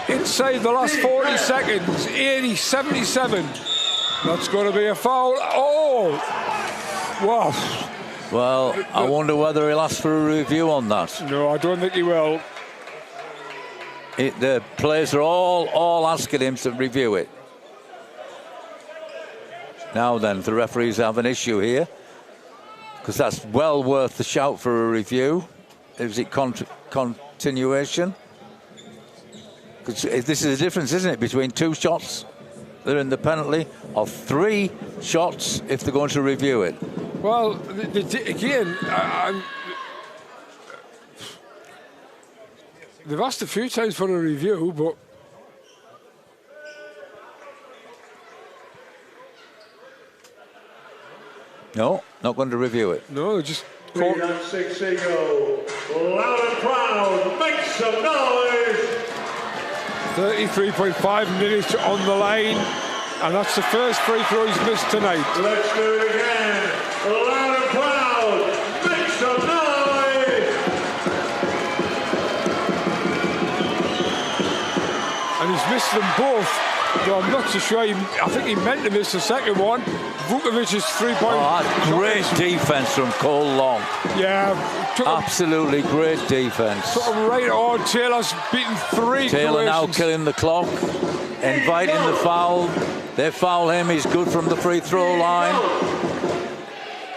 Inside the last 40 seconds. 80-77. That's going to be a foul. Oh! Wow. Well, I wonder whether he'll ask for a review on that. No, I don't think he will. The players are all asking him to review it. Now then, the referees have an issue here, because that's well worth the shout for a review. Is it continuation? Because this is the difference, isn't it, between 2 shots, they're in the penalty, or 3 shots if they're going to review it. Well, again, they've asked a few times for a review, but no, not going to review it. No, they're just 3-6 Eagle. Loud and proud, make some noise. 33.5 minutes on the line, and that's the first free throw he's missed tonight. Let's do it again. Loud and proud, make some noise. And he's missed them both. Though I'm not so sure. I think he meant to miss the second one. Vukovic's 3-point. Oh, that's great defense from Cole Long. Yeah, absolutely great defense. Took him right on. Taylor's beaten 3. Taylor now Croatians. killing the clock, inviting the foul. They foul him. He's good from the free throw line.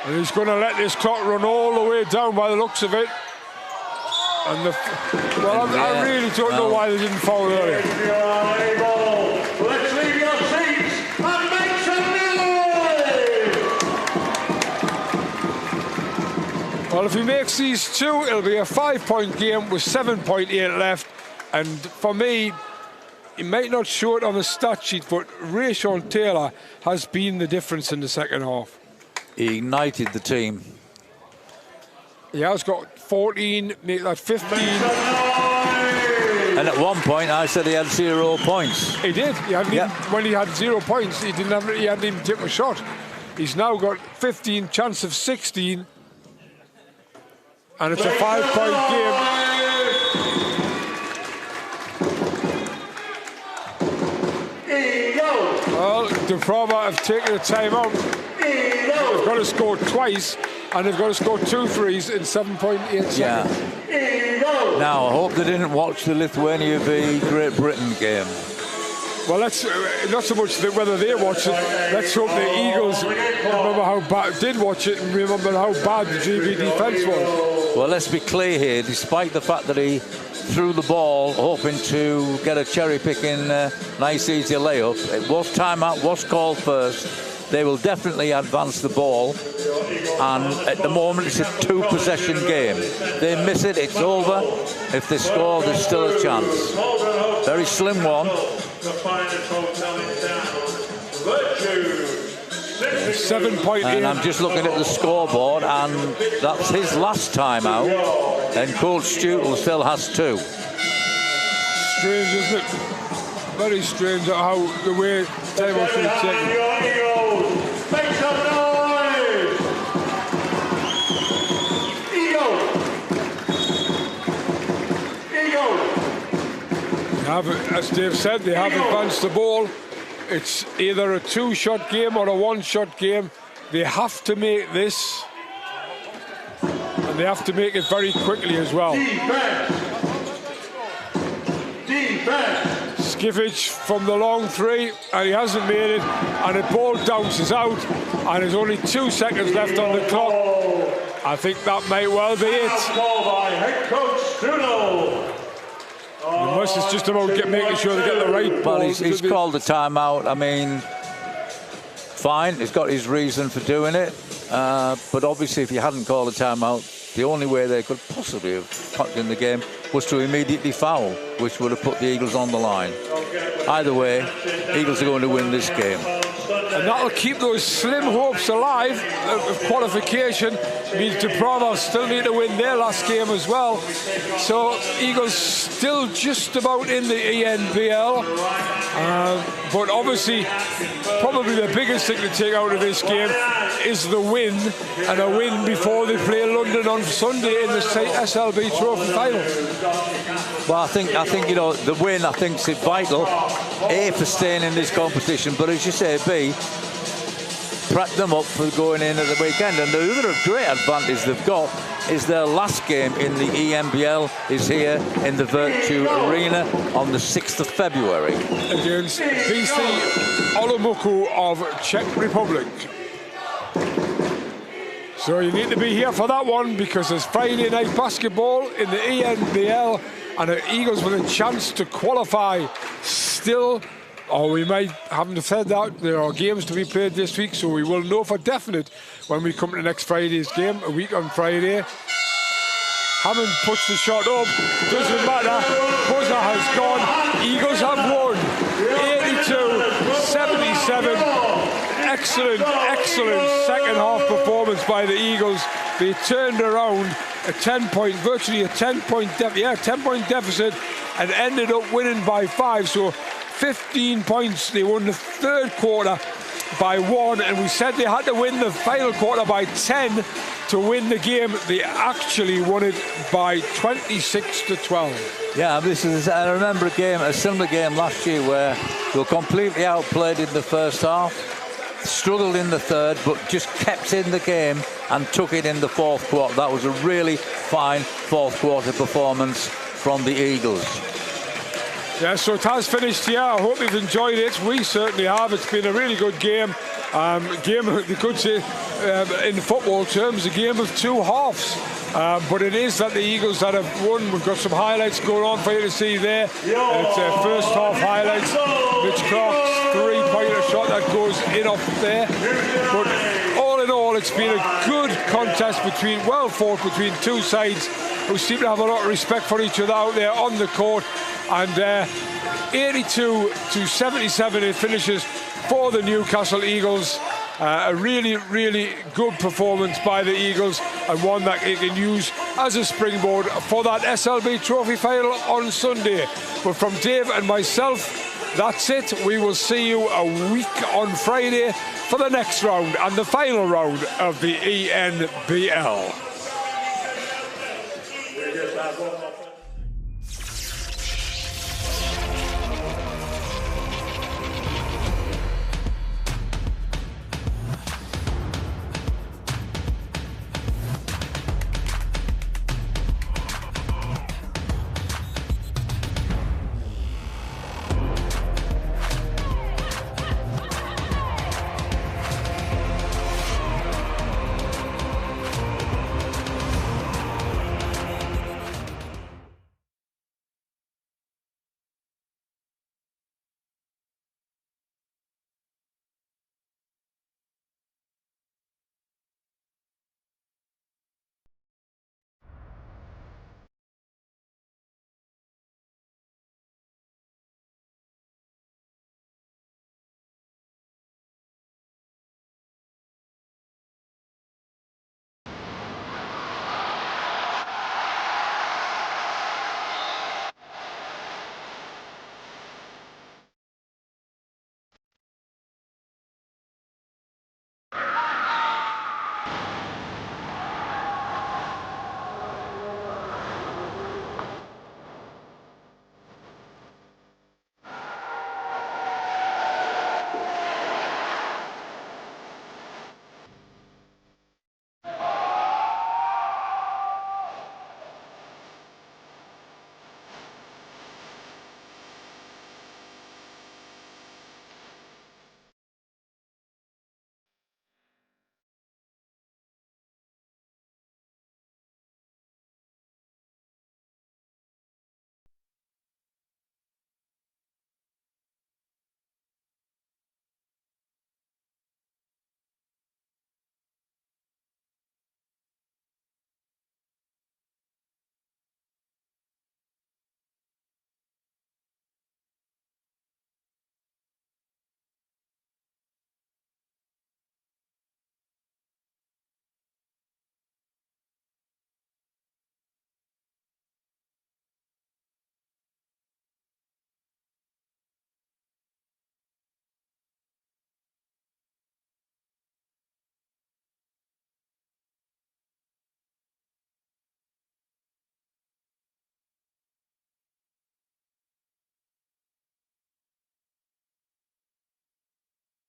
And he's going to let this clock run all the way down by the looks of it. And I really don't know why they didn't foul earlier. If you are able, let's leave your seats and make some noise! Well, if he makes these two, it'll be a 5-point game with 7.8 left. And for me, he might not show it on the stat sheet, but Rayshon Taylor has been the difference in the second half. He ignited the team. He has got 14, make that 15. And at one point, I said he had 0 points. He did. He hadn't even, when he had 0 points, he hadn't even taken a shot. He's now got 15, chance of 16. And it's a 5-point game. Well, Dubraval have taken a timeout. They've got to score twice, and they've got to score 2 threes in 7.8 seconds. Yeah. Now, I hope they didn't watch the Lithuania v Great Britain game. Well, let's not so much whether they watch it. Let's hope the Eagles did watch it and remember how bad the GB defence was. Well, let's be clear here. Despite the fact that he threw the ball, hoping to get a cherry-picking, nice, easy layup, it was timeout, was called first. They will definitely advance the ball, and at the moment it's a 2-possession game. They miss it, it's over. If they score, there's still a chance. Very slim one. 7.8. And I'm just looking at the scoreboard, and that's his last time out, and Coach Stuttle still has 2. Strange, isn't it? Very strange how the way time should be taken. Make some noise! As Dave said, they have advanced the ball. It's either a 2-shot game or a 1-shot game. They have to make this, and they have to make it very quickly as well. Defense! Skiffage from the long 3, and he hasn't made it, and the ball bounces out, and there's only 2 seconds left on the clock. I think that might well be it. Ball by head coach Stuttle. Unless it's just about making sure they get the right ball. Well, he's called the timeout. I mean, fine, he's got his reason for doing it. But obviously, if he hadn't called a timeout, the only way they could possibly have cut in the game was to immediately foul, which would have put the Eagles on the line. Either way, Eagles are going to win this game. And that'll keep those slim hopes alive of qualification. It means Dubraval still need to win their last game as well. So Eagles still just about in the ENBL. But obviously, probably the biggest thing to take out of this game is the win, and a win before they play London on Sunday in the SLB Trophy final. Well, I think you know, the win, I think, is vital, A, for staying in this competition, but as you say, B, prep them up for going in at the weekend. And the other great advantage they've got is their last game in the ENBL is here in the Virtue Arena on the 6th of February. Against BC Olomouc of Czech Republic. So you need to be here for that one, because there's Friday night basketball in the ENBL, and the Eagles with a chance to qualify still. Or we might haven't said that. There are games to be played this week, so we will know for definite when we come to next Friday's game, a week on Friday. Hammond puts the shot up. Doesn't matter. Buzzer has gone. Eagles have won. 82-77. Excellent second half performance by the Eagles. They turned around a 10-point, virtually a 10-point deficit, and ended up winning by 5. So 15 points. They won the third quarter by 1, and we said they had to win the final quarter by 10 to win the game. They actually won it by 26-12. Yeah, I remember a similar game last year where they were completely outplayed in the first half, struggled in the third, but just kept in the game and took it in the fourth quarter. That was a really fine fourth quarter performance from the Eagles. Yeah, so it has finished here. I hope you've enjoyed it. We certainly have. It's been a really good game. You could say, in football terms, a game of 2 halves. But it is that the Eagles that have won. We've got some highlights going on for you to see there. It's first half highlights. Mitch Clark's three-pointer shot that goes in off there. But all in all, it's been a good contest well fought between two sides who seem to have a lot of respect for each other out there on the court. And 82 to 77 it finishes for the Newcastle Eagles. A really, really good performance by the Eagles, and one that they can use as a springboard for that SLB Trophy final on Sunday. But from Dave and myself, that's it. We will see you a week on Friday for the next round and the final round of the ENBL.